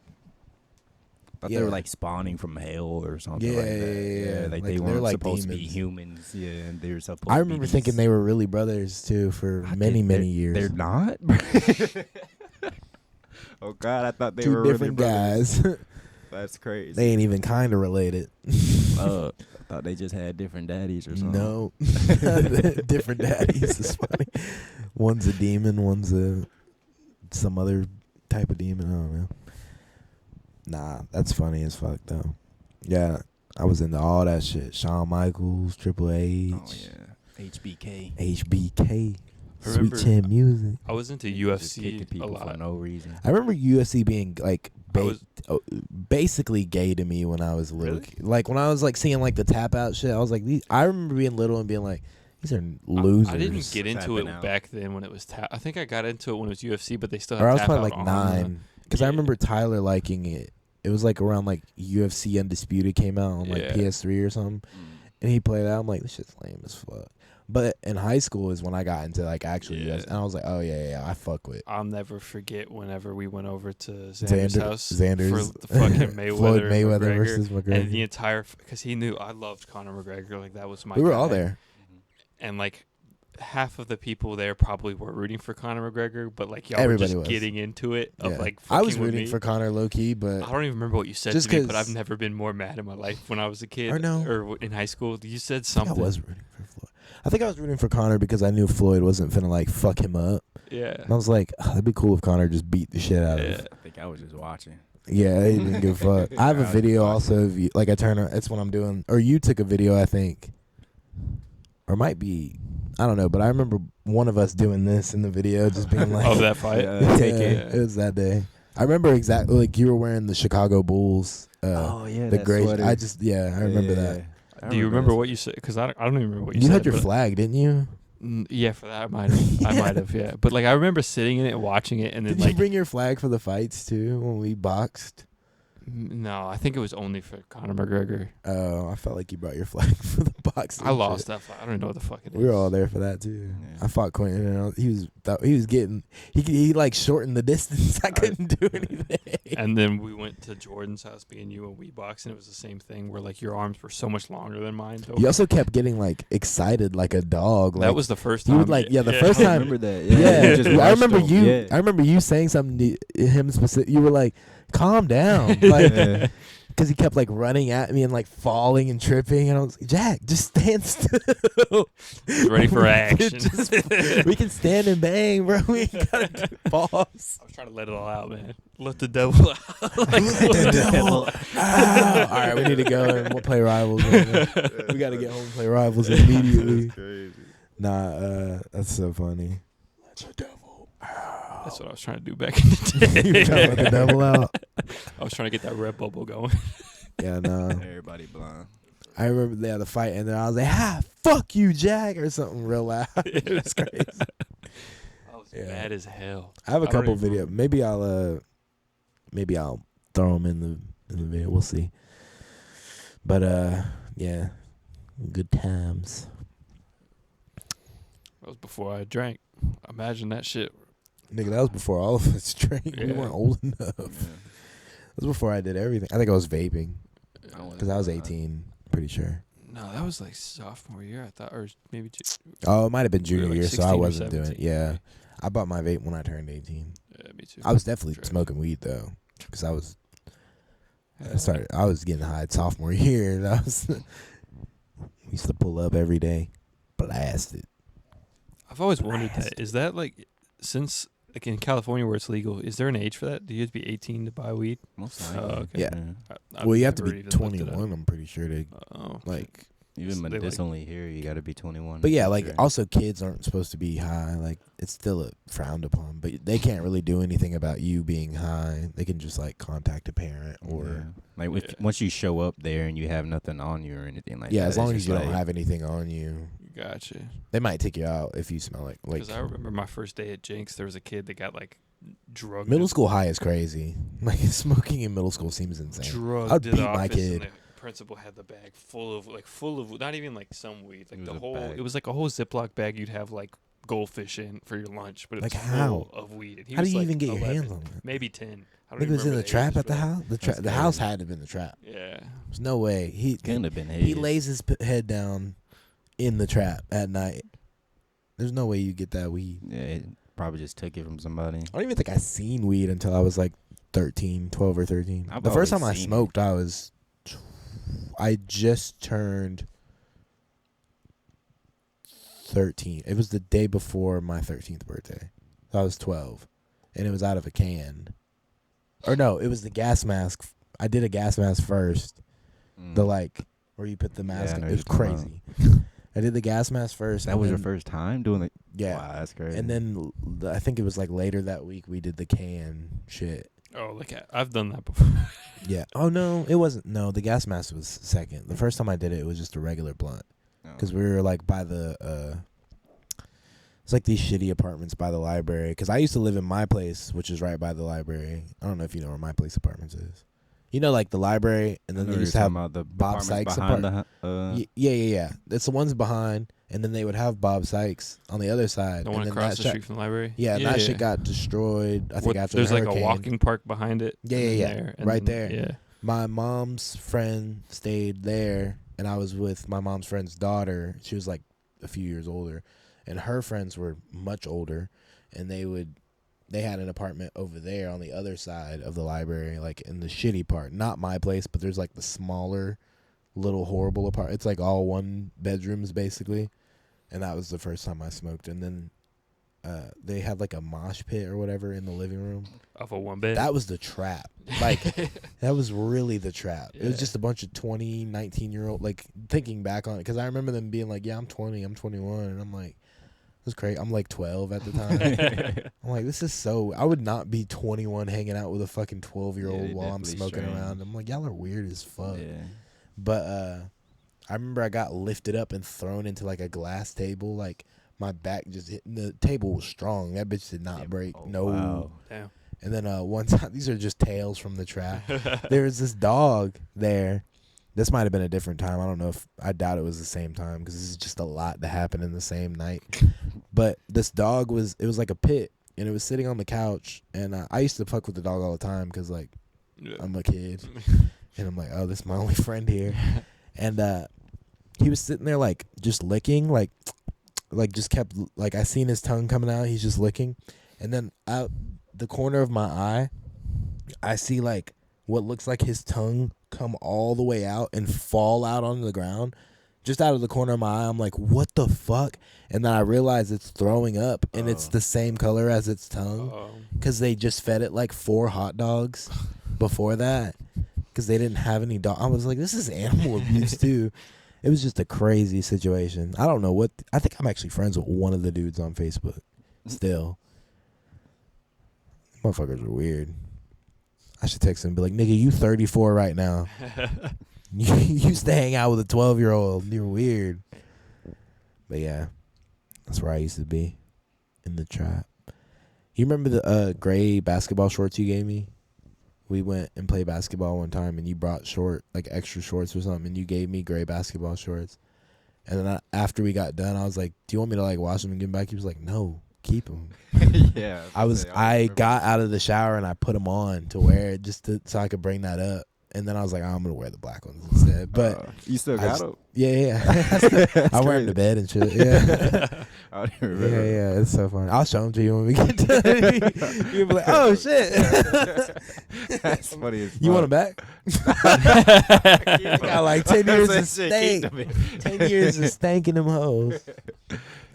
Thought they were like spawning from hell or something Yeah, like that. yeah. Like Like, they they're weren't like supposed to be demons. humans. Yeah, and they were supposed. I to remember be thinking these- they were really brothers too for I many did- years. They're not. Oh God, I thought they Two were different really brothers. guys. That's crazy. They ain't even kind of related. I thought they just had different daddies or something. No, different daddies. It's funny. One's a demon. One's some other type of demon. I don't know. Nah, that's funny as fuck though. Yeah, I was into all that shit. Shawn Michaels, Triple H, Oh yeah, HBK. HBK, I remember- Sweet Chin Music. I was into Just kicking UFC a people for lot. no reason. I remember UFC being like I was- basically gay to me when I was a little Really? kid. Like when I was like seeing like the tap out shit, I was like, I remember being little and being like, these are losers. I didn't get into Tapping it out. back then when it was tap. I think I got into it when it was UFC, but they still Or had I was tap probably out like on 9 because I Yeah. remember Tyler liking it. It was like around like UFC Undisputed came out on like Yeah. PS3 or something, and he played that. I'm like, this shit's lame as fuck. But in high school is when I got into like actual Yeah. UFC, and I was like, oh yeah, I fuck with I'll never forget whenever we went over to Xander's Xander, house Xander's for the fucking Mayweather, Floyd and Mayweather McGregor, versus and McGregor. the entire because he knew I loved Conor McGregor, like that was my. We were guy. all there. and like half of the people there probably were rooting for Conor McGregor, but like y'all Everybody were was. just getting into it of Yeah. like. I was fucking with rooting me. for Conor low key, but I don't even remember what you said Just to me, but 'cause- I've never been more mad in my life when I was a kid Or no. or in high school. You said I think something. I was rooting for Floyd. I think I was rooting for Conor because I knew Floyd wasn't finna like fuck him up. Yeah. And I was like, that'd be cool if Conor just beat the shit out Yeah. of. I think I was just watching. Yeah, I didn't give a fuck. I have a I was video watching. also of you, like I turn. That's what I'm doing. Or you took a video, I think, or might be. I don't know, but I remember one of us doing this in the video, just being like, Of that fight. yeah, Take it. It was that day. I remember exactly like you were wearing the Chicago Bulls. Yeah, the gray. I just I remember that. Do you remember what you said? Because I don't even remember what you You said. had your but- flag, didn't you? Yeah, for that I might have. I might have, yeah. But like I remember sitting in it and watching it, and then Did like you bring your flag for the fights too when we boxed? no, I think it was only for Conor McGregor. Oh, I felt like you brought your flag for the boxing. I lost shit. that fight. I don't even know what the fuck it is. We were all there for that too. Yeah. I fought Quentin. And he was getting he like shortened the distance. I couldn't do anything. And then we went to Jordan's house, me and you, and we boxed, and it was the same thing where like your arms were so much longer than mine. Though. You also kept getting like excited like a dog. Like, That was the first you time. would, like, the first I time- remember that. yeah. you just I watched remember them. you. Yeah. I remember you saying something to him specific. You were like, "Calm down," like Yeah. because he kept like running at me and like falling and tripping, and I was like, "Jack, just stand still." Ready for We action. we can stand and bang, bro. We ain't gotta do pause. I was trying to let it all out, man. Let the devil out. Like, The devil. Ow. All right, we need to go and we'll play Rivals. Man. We got to get home and play Rivals immediately. Crazy. Nah, that's so funny. Let the devil out. That's what I was trying to do back in the You were trying to let the day. devil out. I was trying to get that red bubble going. Yeah, no. Everybody blind. I remember they had the fight, and then I was like, fuck you, Jack, or something real loud. It was crazy. I was Yeah. mad as hell. I have a I don't couple even videos. Maybe I'll throw them in the video. We'll see. But yeah, good times. That was before I drank. Imagine that shit. Nigga, that was before all of us drank. We Yeah. weren't old enough. Yeah. That was before I did everything. I think I was vaping because I was 18. Pretty sure. No, that was like sophomore year, I thought, or maybe Oh, it might have been were junior like year, so I 16 or wasn't doing it. 17. Yeah, I bought my vape when I turned 18. Yeah, me too. I was definitely Trash. smoking weed though, because I was getting high sophomore year, and I was we used to pull up every day, blasted. I've always wondered that. Is that like, since like in California where it's legal, is there an age for that? Do you have to be 18 to buy weed? Most Oh, likely. okay. Yeah. I've well, you have to never be even looked it up. 21. I'm pretty sure to Oh, like Even They, like- medicinally here, you got to be 21. But yeah, for like sure. also kids aren't supposed to be high. Like it's still frowned upon. But they can't really do anything about you being high. They can just like contact a parent or Yeah. Like Yeah. once you show up there and you have nothing on you or anything like that. as it's long as just you like, don't have anything on you, Gotcha. they might take you out if you smell like. Because I remember my first day at Jinx, there was a kid that got like drugged. Middle school high is crazy. Like smoking in middle school seems insane. Drugged I'd to beat the my office, kid. and the principal had the bag full of not even like some weed, like It was the a whole. bag. It was like a whole Ziploc bag you'd have like goldfish in for your lunch, but it Like was how? full of weed. And he How do was you like even get 11, your hands on it? Maybe 10. I don't Nigga even was in remember the trap ages, at the but- house. That's The house crazy. had to have been the trap. Yeah. There's no way he Couldn't have been he his. lays his head down in the trap at night. There's no way you get that weed. Yeah, it probably just took it from somebody. I don't even think I seen weed until I was like 12 or 13. I've The first time always I seen smoked, I just turned 13. It was the day before my 13th birthday. So I was 12. And it was out of a can. Or no, it was the gas mask. I did a gas mask first. Mm. The like where you put the mask I in. know It was what you're talking crazy. I did the gas mask first. That and was your then- first time doing it? Yeah. Wow, that's crazy. And then I think it was like later that week we did the can shit. Oh, like I've done that before. Yeah. Oh no, it wasn't. No, the gas mask was second. The first time I did it, it was just a regular blunt No. because we were like by the. It's like these shitty apartments by the library. Because I used to live in my place, which is right by the library. I don't know if you know where my place apartments is. You know, like the library, and then I know they you're used to have talking about the Bob apartments Sykes behind the, yeah. It's the ones behind, and then they would have Bob Sykes on the other side. The and one then across that the street from the library. Yeah, that shit got destroyed. I think What- after there's the like hurricane. a walking park behind it. Yeah, and then yeah, there, and right then- there. Yeah. My mom's friend stayed there, and I was with my mom's friend's daughter. She was like a few years older, and her friends were much older, and they had an apartment over there on the other side of the library, like in the shitty part. Not my place, but there's like the smaller, little horrible apartment. It's like all one bedrooms basically, and that was the first time I smoked. And then they had like a mosh pit or whatever in the living room. Off of one bed. That was the trap. Like, that was really the trap. It was Yeah. just a bunch of 20, 19-year-old, like, thinking back on it. Because I remember them being like, yeah, I'm 20, I'm 21. And I'm like, this is crazy. I'm like 12 at the time. I'm like, this is so... I would not be 21 hanging out with a fucking 12-year-old Yeah, while I'm definitely smoking strange. around. I'm like, y'all are weird as fuck. Yeah. But I remember I got lifted up and thrown into, like, a glass table. Like, my back just hit... The table was strong. That bitch did not Yeah, break. oh, No. wow. Damn. And then one time, these are just tales from the trap. There was this dog there. This might have been a different time. I don't know if I doubt it was the same time because this is just a lot to happen in the same night. But this dog it was like a pit, and it was sitting on the couch. And I used to fuck with the dog all the time because like Yeah. I'm a kid, and I'm like, oh, this is my only friend here. And he was sitting there like just licking, like just kept like I seen his tongue coming out. He's just licking, and then out the corner of my eye, I see like what looks like his tongue come all the way out and fall out onto the ground. Just out of the corner of my eye, I'm like, what the fuck? And then I realize it's throwing up, and it's Oh. the same color as its tongue because they just fed it like 4 hot dogs before that because they didn't have any dog. I was like, this is animal abuse too. It was just a crazy situation. I don't know what. I think I'm actually friends with one of the dudes on Facebook still. Motherfuckers are weird. I should text him and be like, nigga, you 34 right now. You used to hang out with a 12-year-old. You're weird. But yeah, that's where I used to be, in the trap. You remember the gray basketball shorts you gave me? We went and played basketball one time, and you brought extra shorts or something, and you gave me gray basketball shorts. And then after we got done, I was like, do you want me to like wash them and give them back? He was like, no, keep them. Yeah. I got out of the shower and I put them on to wear it so I could bring that up. And then I was like, I'm gonna wear the black ones instead. But you still I got just- them? yeah. I wear them to bed and shit. Yeah. I don't even remember. Yeah, it's so funny. I'll show them to you when we get done. You'll be like, oh shit. That's funny as fuck. You want them back? I got like 10 years of stank. 10 years of stank in them hoes.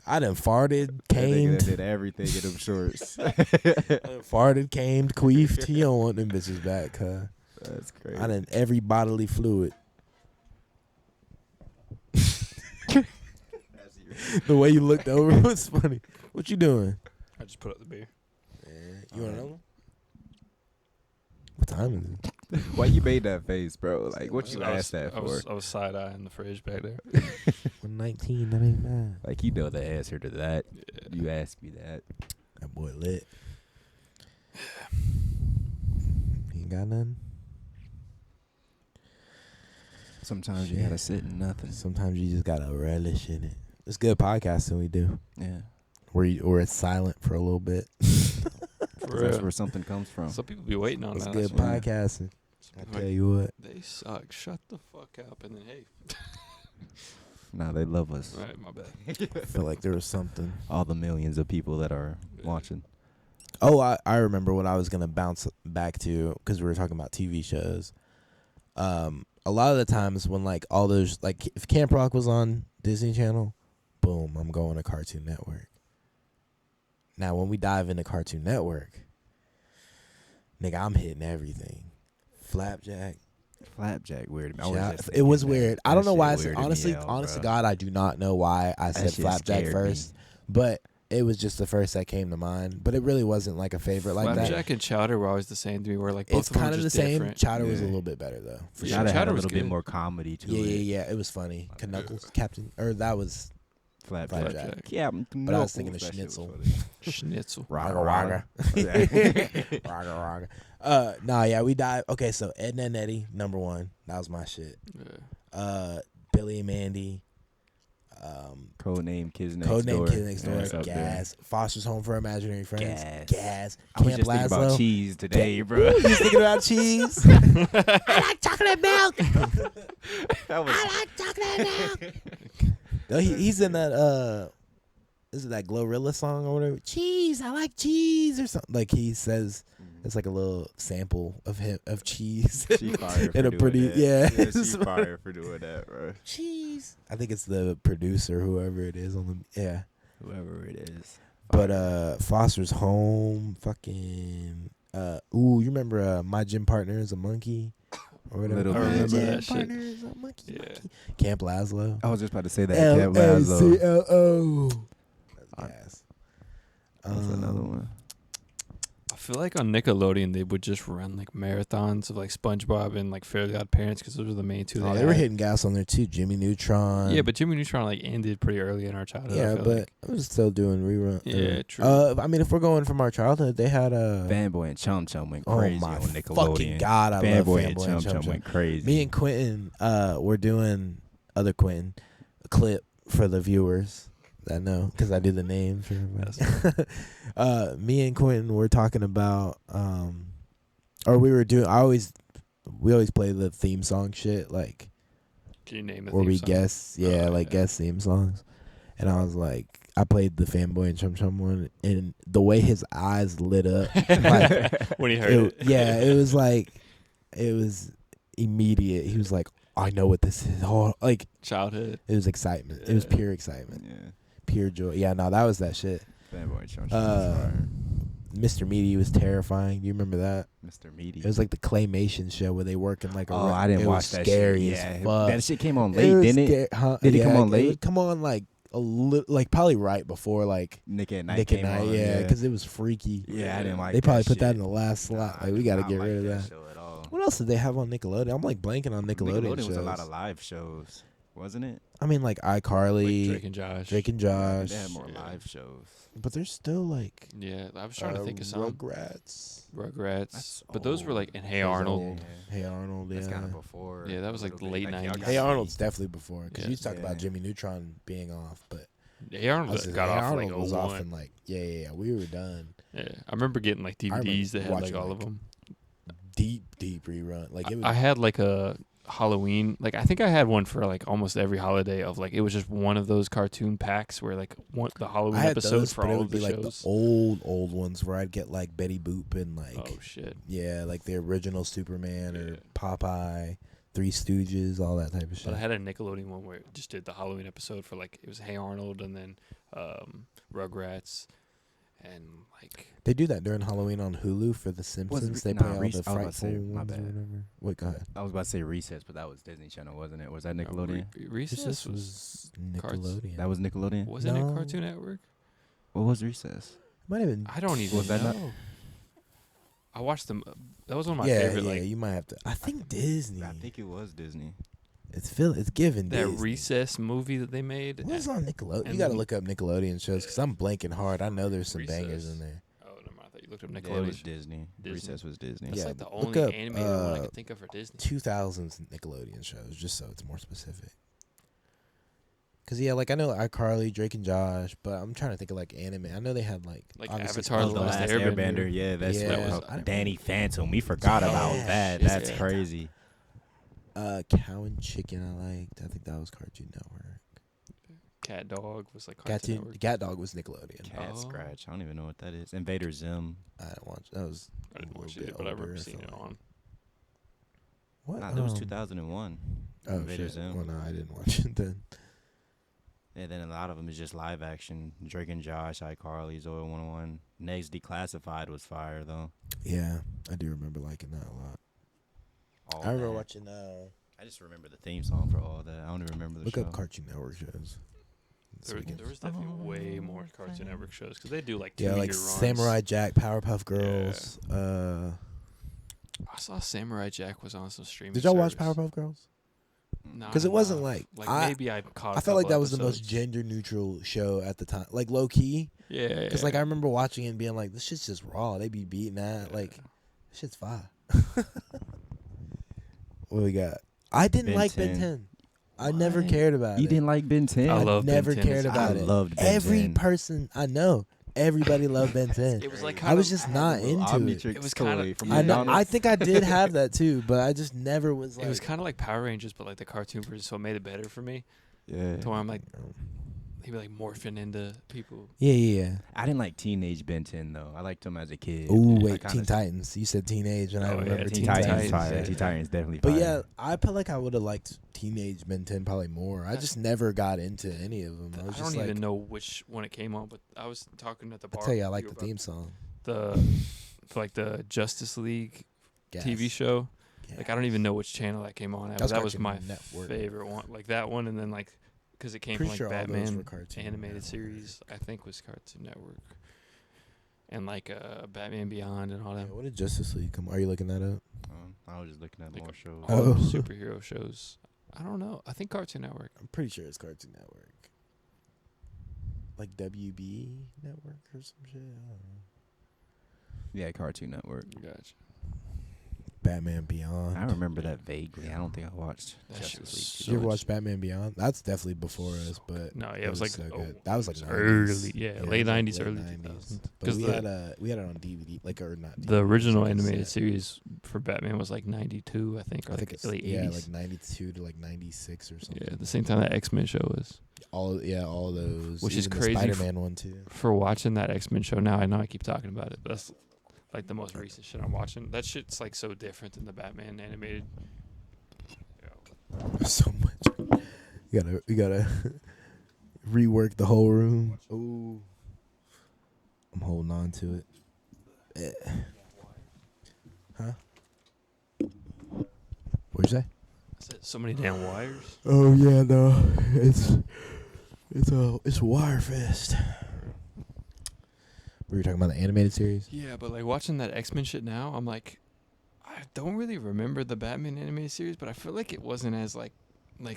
I done farted, That nigga camed, that did everything in them shorts. farted, camed, queefed. You don't want them bitches back, huh? That's crazy. I done every bodily fluid. The way you looked over was funny. What you doing? I just put up the beer. You want another one? What time is it? Why you made that face, bro? Like, what you asked that I for? was side eyeing the fridge back there. 119. That ain't bad. Like, you know the answer to that. Yeah. You asked me that. That boy lit. You ain't got nothing? Sometimes you gotta sit in nothing. Sometimes you just gotta relish in it. It's good podcasting we do. Yeah. Where it's silent for a little bit. That's where something comes from. Some people be waiting on It's that. good That's why. podcasting. Some I people tell like, you what. they suck. Shut the fuck up. And then, hey. Nah, they love us. All right, my bad. I feel like there was something. All the millions of people that are watching. Oh, I remember what I was going to bounce back to because we were talking about TV shows. A lot of the times when, like, all those, like, if Camp Rock was on Disney Channel, boom, I'm going to Cartoon Network. Now, when we dive into Cartoon Network, nigga, I'm hitting everything. Flapjack. Flapjack weird. It was weird. I don't know why. Honest Honest to God, I do not know why I said shit Flapjack scared first. But it was just the first that came to mind. But it really wasn't like a favorite like that. Flapjack and Chowder were always the same to me. Where like both It's of them kind were of the just same. different. Chowder was a Yeah. little bit better though. For Yeah, sure. Chowder had a Chowder was little bit good. more comedy to Yeah, it. yeah. It was funny. Knuckles, Captain, or that was Flapjack. Flapjack. Yeah, But I was thinking of Schnitzel. Schnitzel. Raga raga. Raga raga. Nah, yeah, we died. Okay, so Edna and Eddie, number one. That was my shit. Yeah. Billy and Mandy. Codename Kids Next Door. Codename Kid Next Yeah, Door. it's up there. Gas. Foster's Home for Imaginary Friends. Gas. I was Camp just thinking about Lazlo. cheese today, bro. You was thinking about cheese? I like chocolate milk. That was I like chocolate milk. No, he's in that is it that Glorilla song or whatever? Cheese, I like cheese or something. Like he says, it's like a little sample of him of cheese. she fired for in a doing pretty that. yeah. She fired for doing that, bro. Cheese. I think it's the producer, whoever it is on the yeah. Whoever it is. But Foster's Home, fucking you remember My Gym Partner is a Monkey? Or whatever. Little My bit. I remember Gym that shit. Partner is a monkey, Yeah. monkey. Camp Lazlo. I was just about to say that. Camp Lazlo. Lazlo. Yes. That's another one. I feel like on Nickelodeon they would just run like marathons of like SpongeBob and like Fairly Odd Parents because those were the main two. Oh, they were hitting gas on there too. Jimmy Neutron. Yeah, but Jimmy Neutron like ended pretty early in our childhood. I yeah, feel but like. I was still doing rerun. Yeah, true. I mean, if we're going from our childhood, they had Fanboy and Chum Chum went oh crazy my on Nickelodeon. fucking god, I Fanboy love and Fanboy Chum Chum went crazy. Me and Quentin, we're doing other Quentin a clip for the viewers that know because I do the names for everybody. Me and Quentin were talking about, or we were doing. We always play the theme song shit like. Can you name it? Or we guess, yeah, Oh, like yeah. guess theme songs. And I was like, I played the Fanboy and Chum Chum one, and the way his eyes lit up, like, when he heard it. yeah, it was like, it was immediate. He was like, I know what this is. Oh, like, Childhood. it was excitement. It was Yeah. pure excitement, Yeah. pure joy. Yeah, no, that was that shit. Fanboy and Chum Chum was fire. Mr. Meaty was terrifying. Do you remember that? Mr. Meaty. It was like the claymation show where they work in like a. I didn't it watch was that scary shit. as Yeah, fuck. that shit came on It late, was didn't it? Huh? Did it come on It late? would come on like a little, like probably right before like Nick at Night Nick at came Night, on. yeah, because it was freaky. Yeah, I didn't like They probably that put that shit. in the last slot. Nah, Like I we did got to not get like rid of that. show at all. What else did they have on Nickelodeon? I'm like blanking on Nickelodeon shows. was a lot of live shows, wasn't it? I mean, like iCarly, Like Drake and Josh. Drake and Yeah, Josh, they had more Yeah. live shows. but there's still like Yeah, I was trying to think of some. Rugrats. Rugrats. That's But those were like, and Hey Those Arnold. old. Hey Arnold, That's yeah. kind of before. Yeah, that was a like little the bit. late Like, y'all 90s. got Hey to Arnold's see- definitely before because Yeah. you talk about Yeah. Jimmy Neutron being off, but Hey I Arnold was just- got Hey off Arnold like was off 01. and like yeah, we were done. Yeah, I remember getting like remember DVDs that had like watching, all of like, them. Deep rerun. Like it was. I had like a Halloween, like I think I had one for like almost every holiday of like it was just one of those cartoon packs where like the Halloween I had episode those, for but it all would of the be like shows. the old ones where I'd get like Betty Boop and like Oh shit! yeah, like the original Superman or Yeah. Popeye, Three Stooges, all that type of shit. But I had a Nickelodeon one where it just did the Halloween episode for like it was Hey Arnold and then Rugrats, and like They do that during Halloween on Hulu for The Simpsons. They play all the I was about to frightful say, my ones or bad. whatever. Wait, go ahead. I was about to say Recess, but that was Disney Channel, wasn't it? Was that no, Nickelodeon? Recess This was was Nickelodeon. That was Nickelodeon. wasn't it No. Cartoon Network? What was Recess? Might have been. I don't even Was that know. not- I watched them. That was one of my yeah, favorite. yeah. Like You might have to. I think Disney. I think it was Disney. It's given that Disney. Recess movie that they made. What was on Nickelodeon? and You got to then- look up Nickelodeon shows because I'm blanking hard. I know there's some Recess. bangers in there. Oh, never mind. I thought you looked up Yeah, it Nickelodeon. was Disney. Disney. Recess was Disney. That's Yeah, like the look only up, animated one I could think of for Disney. 2000s Nickelodeon shows, just so it's more specific. Cause yeah, like I know iCarly, Drake and Josh, but I'm trying to think of like anime. I know they had like obviously Avatar: Oh, The Last Airbender. Yeah, that's Yeah. what That was- Danny Phantom. We forgot about Yeah, that. shit. That's Yeah. crazy. Cow and Chicken. I liked. I think that was Cartoon Network. Cat Dog was like Cartoon Network. Cat Dog was Nickelodeon. Cat Oh. Scratch. I don't even know what that is. Invader Zim. I didn't watch. That was. I didn't a watch little it, bit but I remember older, seeing so it like- on. What? Nah, that was 2001. Oh Invader shit. Zim. Well, no, I didn't watch it then. And then a lot of them is just live action. Drake and Josh, iCarly, Zoe 101. Next Declassified was fire though. Yeah, I do remember liking that a lot. All I remember that. watching. I just remember the theme song for all that. I don't even remember the Look show. up Cartoon Network shows. So we can- There was definitely way more Cartoon Network shows because they do like 2 yeah, year like runs. Samurai Jack, Powerpuff Girls. I saw Samurai Jack was on some streaming. Did y'all watch service. Powerpuff Girls? Not 'Cause it wasn't enough. like- maybe I caught. I felt like that was the episodes. most gender neutral show at the time, like low key. Yeah, Because like I remember watching it and being like, this shit's just raw. They be beating that. Like, this shit's fire. What we got? I didn't Ben like Ben 10. 10. I never What? cared about it. You didn't like Ben 10? I love Ben never 10 cared as a about kid. it. I loved Ben Every 10. person I know, everybody loved Ben 10. It was like I kind was of. just not into it. Omnitrix It was kinda- toy from Yeah. I know. McDonald's. I think I did have that too, but I just never was like. It was kind of like Power Rangers, but like the cartoon version, so it made it better for me. Yeah. To where I'm like, maybe like morphing into people. Yeah, yeah, I didn't like Teenage Ben 10 though. I liked him as a kid. yeah. Ooh, I wait, kinda- Teen Titans. You said teenage, and I Oh, yeah, remember Teen Teen Titans. Titans. Fire. yeah. Teen Titans definitely But fire. yeah, I felt like I would have liked Teenage Ben 10 probably more. I just never got into any of them. I was I just don't like, even know which one it came on, but I was talking at the I bar. tell you, I with like the about theme song. the Justice League Gas. TV show. Gas. Like I don't even know which channel that came on at, but That's that was Cartoon my Network. favorite one. Like that one, and then like because it came Pretty from like sure all those were Batman Cartoon animated Network. series. I think was Cartoon Network, and like Batman Beyond and all Yeah, that. what did Justice League come? Are you looking that up? I was just looking at Like, more shows. All Oh. the superhero shows. I don't know. I think Cartoon Network. I'm pretty sure it's Cartoon Network. Like WB Network or some shit. I don't know. Yeah, Cartoon Network. Gotcha. Batman Beyond. I remember that vaguely. I don't think I watched That shit Justice was League. Did you ever watch Batman Beyond? That's definitely before us, but No, yeah, it was like so oh, good. That was like it 90s. early, yeah, it late was like 90s, late early 90s. 2000s. But Because we the had it on DVD, like or not. DVD, the original it was animated cassette. series for Batman was like 92, I think, or I think like it's late 80s. yeah, like 92 to like 96 or something. Yeah, the same time that X-Men show was. all those. Which is even crazy The f- Spider-Man one too. For watching that X-Men show now, I know I keep talking about it, but that's like the most recent shit I'm watching. That shit's like so different than the Batman animated. So much. You gotta rework the whole room. Ooh. I'm holding on to it. Eh. Huh? What'd you say? I said so many damn wires. Oh yeah, no. It's Wire Fest. We were talking about the animated series. Yeah, but like watching that X-Men shit now, I'm like, I don't really remember the Batman animated series, but I feel like it wasn't as like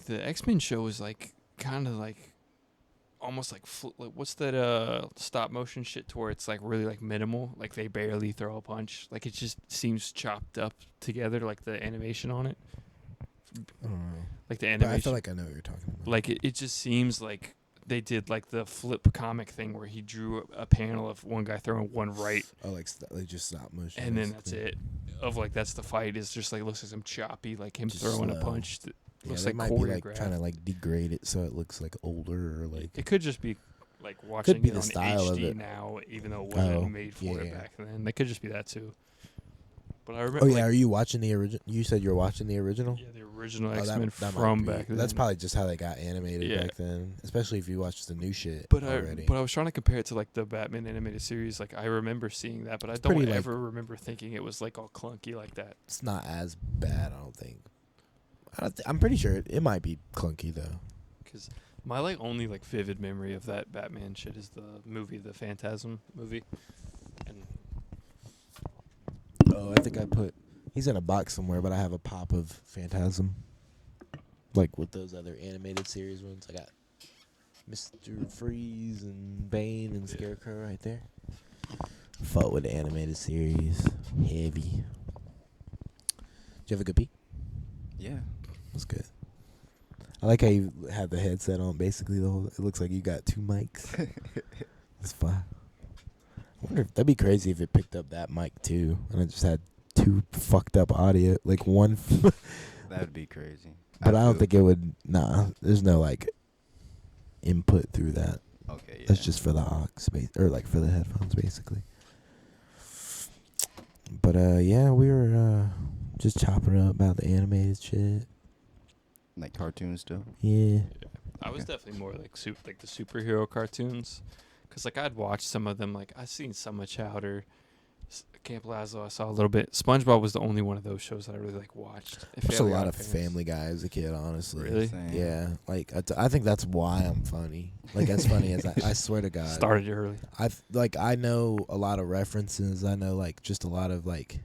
the X-Men show was like kind of like almost like like what's that stop motion shit to where it's like really like minimal, like they barely throw a punch, like it just seems chopped up together, like the animation on it, I don't know. like the But animation. I feel like I know what you're talking about. Like it just seems like they did like the flip comic thing where he drew a panel of one guy throwing one right, Oh, like just stop motion. and then that's basically. it. Of like that's the fight is just like looks like some choppy, like him Just throwing a slow. punch. That Yeah, looks they like might be like choreographed. trying to like degrade it so it looks like older or like. It could just be like watching be it the on style of HD it. now, even though it wasn't Oh, made for it yeah. back then. That could just be that too. But I remember. Oh yeah, are you watching the original? You said you're watching the original. Yeah, the original Oh, X-Men that might from be- back then. That's probably just how they got animated Yeah. back then. Especially if you watch the new shit But already. I was trying to compare it to like the Batman animated series. Like I remember seeing that, but I don't pretty, like- ever remember thinking it was like all clunky like that. It's not as bad, I don't think. I'm pretty sure it might be clunky though. Because my like only like vivid memory of that Batman shit is the movie, the Phantasm movie. And Oh, I think I put. He's in a box somewhere, but I have a pop of Phantasm. Like with those other animated series ones, I got Mr. Freeze and Bane and Yeah. Scarecrow right there. Fuck with the animated series, heavy. Did you have a good peek? Yeah. That's good. I like how you have the headset on. Basically, the whole. It looks like you got two mics. That's fine. I wonder if that'd be crazy if it picked up that mic too, and it just had two fucked up audio, like one. That would be crazy. But I don't think it would. Nah, there's no like input through that. Okay, yeah. That's just for the aux, or like for the headphones, basically. But yeah, we were just chopping up about the animated shit. like cartoons still. Yeah. I was Okay. definitely more like like the superhero cartoons, because like I'd watched some of them. Like I seen Summer Chowder, Camp Lazlo. I saw a little bit. SpongeBob was the only one of those shows that I really like watched. There's a lot of Family Guy as a kid, honestly. Really? Same. Yeah, like I think that's why I'm funny. Like as funny as I swear to God. Started early. I know a lot of references. I know like just a lot of like.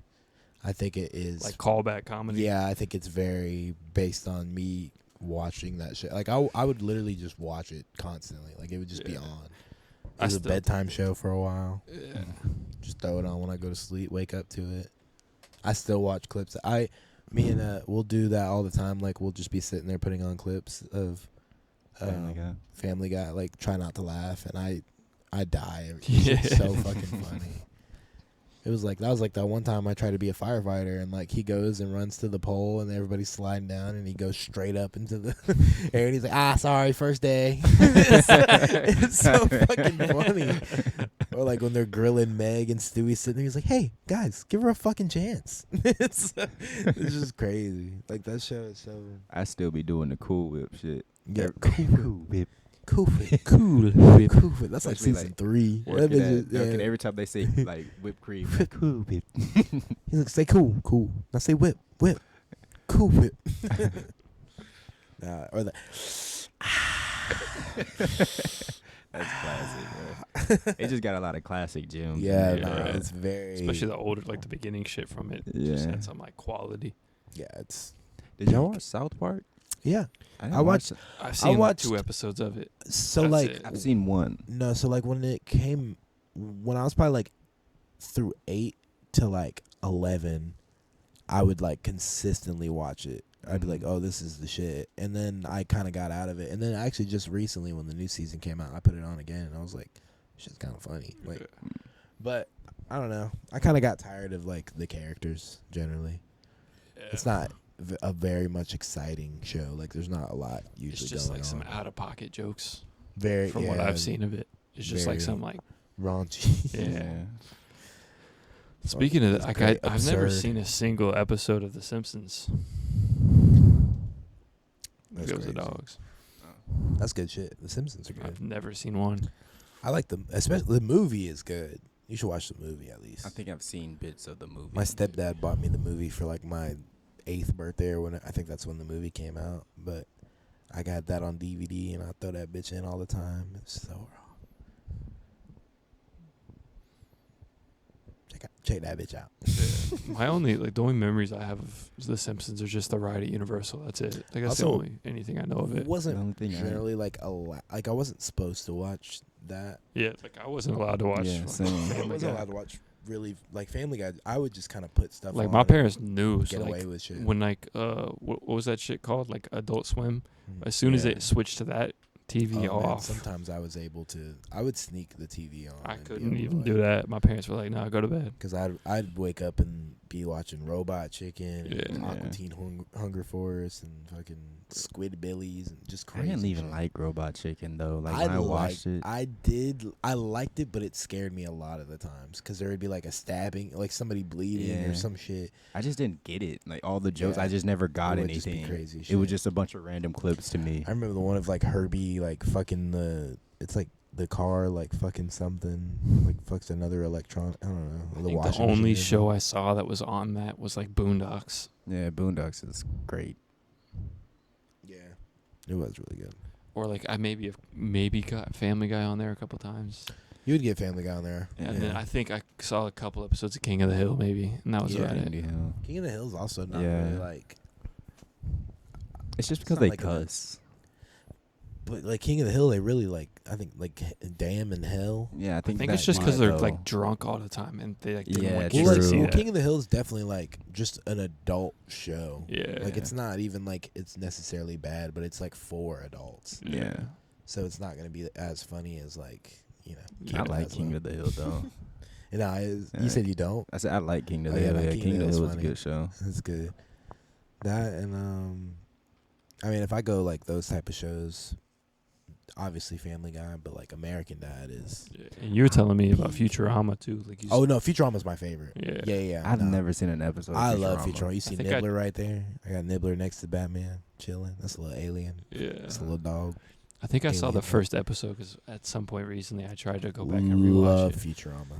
I think it is Like callback comedy. Yeah, I think it's very based on me watching that shit. Like I would literally just watch it constantly. Like it would just be Yeah. on. It I was a still bedtime show for a while. Yeah. Just throw it on when I go to sleep, wake up to it. I still watch clips. Me and we'll do that all the time. Like we'll just be sitting there putting on clips of Family Guy. Family Guy. Like try not to laugh, and I die. It's Yeah. so fucking funny. It was like that one time I tried to be a firefighter, and like he goes and runs to the pole and everybody's sliding down and he goes straight up into the air and he's like, sorry, first day. It's so fucking funny. Or like when they're grilling Meg and Stewie's sitting there, he's like, hey guys, give her a fucking chance. It's just crazy. Like that show is so I still be doing the Cool Whip shit. yeah, Cool Whip. Cool Whip. Cool whip. Cool Whip. That's like Especially, season like, 3. Working That at, bitch is- working yeah. every time they say like whipped cream. Cool Whip. He's like, say cool. Now say whip. Cool Whip. Or the That's classic, bro. It just got a lot of classic gems. yeah, in there, no, bro. it's very Especially the older, like the beginning shit from it. Just Yeah. had some like quality. it's Did y'all watch South Park? yeah. didn't I watched I've seen watched- 2 episodes of it. So That's like it. I've seen one. no, so like when I was probably like through 8 to like 11, I would like consistently watch it. I'd be like, oh, this is the shit. And then I kind of got out of it. And then actually just recently when the new season came out, I put it on again and I was like, shit's kind of funny. Like, but I don't know. I kind of got tired of like the characters generally. Yeah. It's not a very much exciting show. Like there's not a lot usually It's just going like some on. out of pocket jokes Very from what yeah, I've seen of it. It's just like very some like raunchy. yeah. Speaking of It's that, great, I've never absurd. seen a single episode of The Simpsons. That's Goes the crazy. dogs. That's good shit. The Simpsons are good. I've never seen one. I like them, especially the movie is good. You should watch the movie at least. I think I've seen bits of the movie. My stepdad bought me the movie for like my 8th birthday or when I think that's when the movie came out. But I got that on DVD and I throw that bitch in all the time. It's so raw. Check that bitch out. My only the only memories I have of The Simpsons are just the ride at Universal. That's it. Like that's the Also, only anything I know of It it. The wasn't only thing I- generally like a lot. Like I wasn't supposed to watch that. Yeah, like I wasn't allowed to watch. Yeah, fucking same. I Family wasn't Guy. allowed to watch really like Family Guy. I would just kind of put stuff Like on my and parents knew. get So away like with shit. when like what was that shit called? Like Adult Swim. Mhm. As soon as Yeah. it switched to that, TV Man, off. sometimes I would sneak the TV on. I and be couldn't able to, even do that. My parents were like, "No, go to bed." Because I'd wake up and be watching Robot Chicken and Yeah. Aqua Teen Hunger Force and fucking Squidbillies and just I crazy. didn't even shit. like Robot Chicken though. Like when I watched it, I liked it, but it scared me a lot of the times because there would be like a stabbing, like somebody bleeding Yeah. or some shit. I just didn't get it. Like all the jokes, Yeah. I just never got It would just be anything. crazy It was shit. just a bunch of random clips to me. I remember the one of like Herbie like fucking it's like the car like fucking something like fucks another electron. I don't know. I think the only show I saw that was on that was like Boondocks. Yeah, Boondocks is great. Yeah, it was really good. Or like I maybe got Family Guy on there a couple times. You would get Family Guy on there. And then I think I saw a couple episodes of King of the Hill maybe, and that was Yeah. about it. Indie Hill. King of the Hill's also not Yeah. really like, It's just It's because not they like a- cuss. but like King of the Hill, they really like. I think like Damn and Hell. Yeah, I I think think it's that just because might, they're though. like drunk all the time, and they like didn't Yeah, want true. kids to see Well, that. King of the Hill is definitely like just an adult show. Yeah, Like it's not even like it's necessarily bad, but it's like for adults. Yeah. So it's not gonna be as funny as like Yeah. I like King of the Hill though. You Yeah. said you don't. I said I like King of the Oh, yeah, Hill. no, Yeah, King King of of the the Hill Hill's was a funny. good show. That's good. That and I mean, if I go like those type of shows, obviously Family Guy, but like American Dad is. Yeah. And you were telling me about Futurama too. Like you Oh no, Futurama's my favorite. Yeah. Yeah. I've no. never seen an episode. I of love Futurama. Futurama. You see think I- Nibbler right there? I got Nibbler next to Batman, chilling. That's a little alien. Yeah. That's a little dog. I think I saw the alien. first episode because at some point recently I tried to go back and rewatch Love it. Futurama.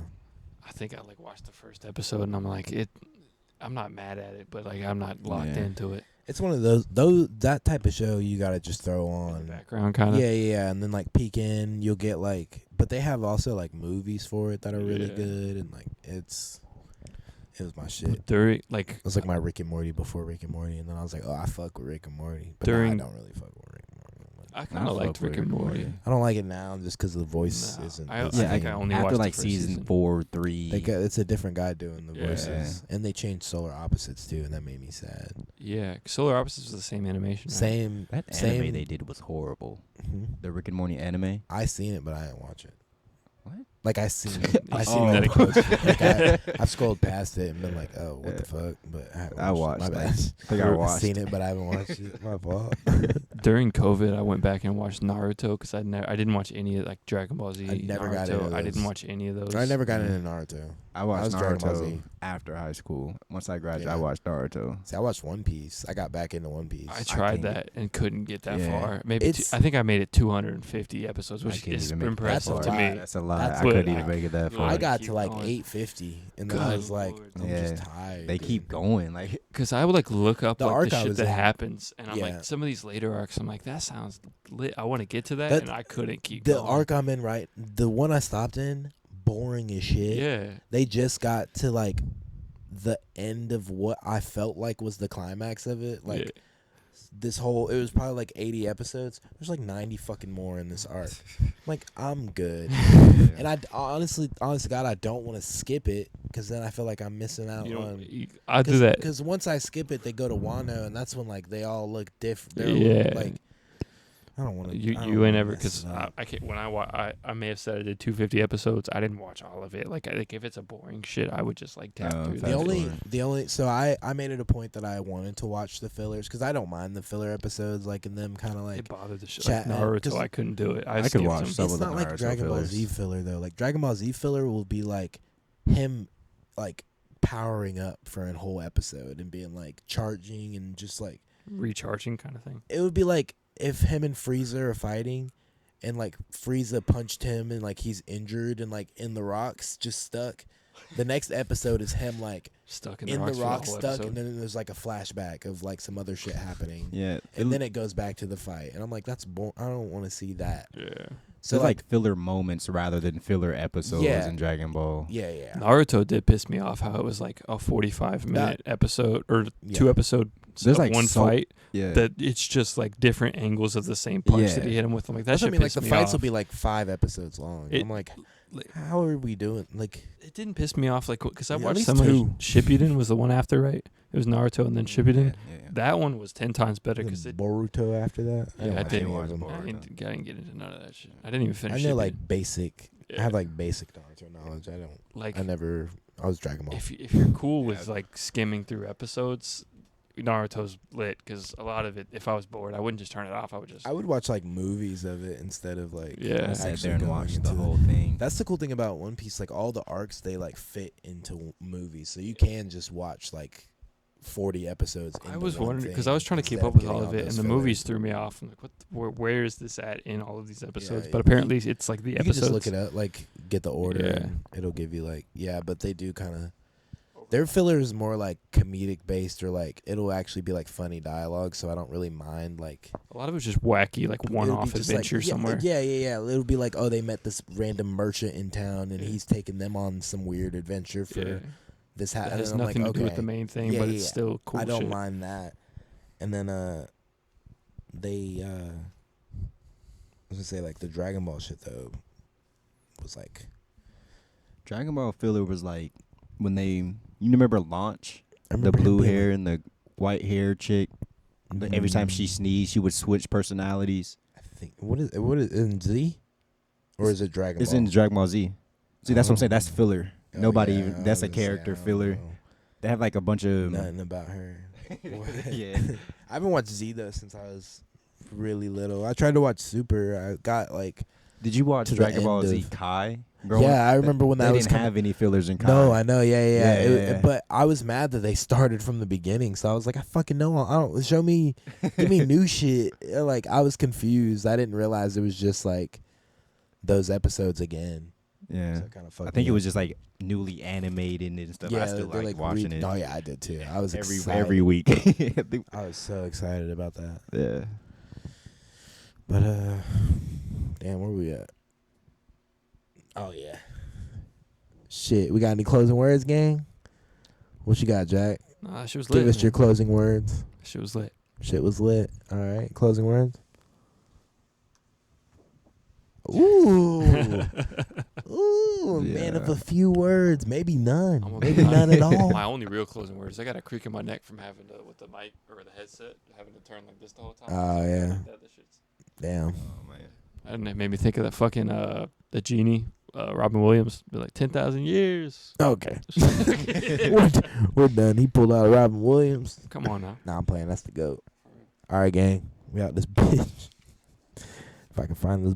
I think I like watched the first episode and I'm like I'm not mad at it, but like I'm not locked Yeah. into it. It's one of those that type of show you gotta just throw In on. the background kind of. Yeah, and then like peek in, you'll get like, but they have also like movies for it that are really Yeah. good, and like it was my shit. During like It was like my Rick and Morty before Rick and Morty, and then I was like, oh, I fuck with Rick and Morty, but During- now I don't really fuck with Rick and Morty. I kind of fuck liked with Rick and Morty. I don't like it now just because the voice No, isn't. I the think same. I only after watched like the first season season. 4, 3. It's a different guy doing the Yeah. voices, and they changed Solar Opposites too, and that made me sad. Yeah, Solar Opposites was the same animation. Right? Same. That same. anime they did was horrible. Mhm. The Rick and Morty anime. I seen it, but I didn't watch it. What? Like I seen it. I You seen seen it. that Like I've scrolled past it and been like, oh, what the fuck? But I haven't I watched it. watched My that. bad. I think I watched. seen it, but I haven't watched it. My fault. During COVID, I went back and watched Naruto because I didn't watch any of like Dragon Ball Z. I never got Naruto. into I didn't those. watch any of those. I never got into Naruto. I watched was Dragon Ball Naruto Z. after high school. Once I graduated, Yeah. I watched Naruto. See, I watched One Piece. I got back into One Piece. I tried can't that and couldn't get that Yeah. far. Maybe It's- I think I made it 250 episodes, I which can't is even make it that impressive far. to me. That's a lot. That's I couldn't a even lot. make it that Yeah. far. I Like, got keep to like going. 850, and then I Good was like, Lord. I'm Yeah. just tired. They dude. keep going. Like Because I would like look up The like arc the I shit was that in- happens, and I'm Yeah. like, some of these later arcs, I'm like, that sounds lit. I want to get to that, That- and I couldn't keep The going. arc I'm in, right? The one I stopped in, boring as shit. Yeah. They just got to like the end of what I felt like was the climax of it. Like Yeah. this whole, it was probably like 80 episodes. There's like 90 fucking more in this arc. Like I'm good. And I honestly, God, I don't want to skip it because then I feel like I'm missing out You know, on. I do that. Because once I skip it, they go to Wano, and that's when like they all look different. They're Yeah. like, I don't want to. You ain't ever because I can't. When I may have said I did 250 episodes. I didn't watch all of it. Like if it's a boring shit, I would just like tap through. fast that. the only so I made it a point that I wanted to watch the fillers because I don't mind the filler episodes, like in them kind of like. It bothered the shit. chat- Like Naruto, 'cause I couldn't do it. I could skipped watch them. some It's of the not like Naruto Dragon Ball fillers. Z filler though. Like Dragon Ball Z filler will be like him, like powering up for a whole episode and being like charging and just like Recharging kind of thing. it would be like if him and Frieza are fighting and like Frieza punched him and like he's injured and like in the rocks just stuck. The next episode is him like Stuck in in the the rocks, rocks for the whole stuck, episode. and then there's like a flashback of like some other shit happening. Yeah, And then it goes back to the fight, and I'm like, "That's I don't want to see that." Yeah. So there's like filler moments rather than filler episodes Yeah. in Dragon Ball. yeah. Naruto did piss me off how it was like a 45-minute episode or Yeah. 2 episodes There's of like one so- fight Yeah, that it's just like different angles of the same punch that Yeah. he hit him with. I'm like, that That's what should I mean. Like piss the me fights off. will be like 5 episodes long. It- I'm like, How are we doing? Like, it didn't piss me off like because I Yeah, at watched least some of two. Shippuden was the one after, right? It was Naruto and then Shippuden. Yeah. That one was 10 times better because it. Boruto after that. Yeah, I watch didn't any watch of them. Boruto. I didn't get into none of that shit. I didn't even finish. I know Shippuden. like basic. Yeah. I have like basic Naruto knowledge. I don't. like I was Dragon Ball. if you're cool with Yeah. like skimming through episodes, Naruto's lit because a lot of it. If I was bored, I wouldn't just turn it off. I would just. I would watch like movies of it instead of like Yeah. I sat actually there and going watched into the whole thing. That's the cool thing about One Piece. Like all the arcs, they like fit into movies, so you can just watch like 40 episodes. I into was one wondering because thing I was trying to keep instead up with getting all of it, and those the fillers. movies threw me off. I'm like, where is this at in all of these episodes? Yeah, But apparently, it's like the You can episodes. just look it up, like get the order, Yeah. and it'll give you like but they do kind of. Their filler is more like comedic based, or like it'll actually be like funny dialogue, so I don't really mind like. A lot of it's just wacky, like It'll one-off be just, adventure like, somewhere. Yeah. It'll be like, oh, they met this random merchant in town, and Yeah. he's taking them on some weird adventure for Yeah. this. That And has then I'm nothing like, to do with okay. the main thing, Yeah, but yeah, it's yeah. still cool. I don't shit. mind that. And then they I was gonna say like the Dragon Ball shit though was like Dragon Ball filler was like when you remember Launch, I the remember him blue being hair and the white hair chick. like, Every time she sneezed, she would switch personalities. I think what is in Z, or is it Dragon It's Ball? in Dragon Ball Z. See, that's what I'm saying. That's filler. Oh, Nobody yeah, even. I That's a was gonna say, character I don't filler. know. They have like a bunch of. Nothing about her. Yeah. I haven't watched Z though since I was really little. I tried to watch Super. I got like Did you watch To the Dragon Ball end Z of- Kai? growing up? I remember when They that was didn't coming. have any fillers in Kai. No, I know. Yeah. Yeah. But I was mad that they started from the beginning. So I was like, I fucking know. I don't show me, give me new shit. Like I was confused. I didn't realize it was just like those episodes again. Yeah. So it kind of fucked I think me it was up. just like newly animated and stuff. I still they're, like watching it Oh yeah, I did too. I was every excited. week. I was so excited about that. Yeah. But damn, where we at? Oh yeah. Shit, we got any closing words, gang? What you got, Jack? Nah, she was lit. Give us your man. closing words. She was lit. Shit was lit. All right, closing words. Ooh, ooh, man of Yeah. a few words, maybe none, I'm maybe none at all. My only real closing words. I got a creak in my neck from having to with the mic or the headset, having to turn like this the whole time. Oh, yeah. Like that shit's, Damn. Oh man. I don't know, it made me think of that fucking the genie, Robin Williams. Be like 10,000 years. Okay, we're done. He pulled out Robin Williams. Come on now. Nah, I'm playing. That's the goat. All right, gang. We out this bitch. If I can find this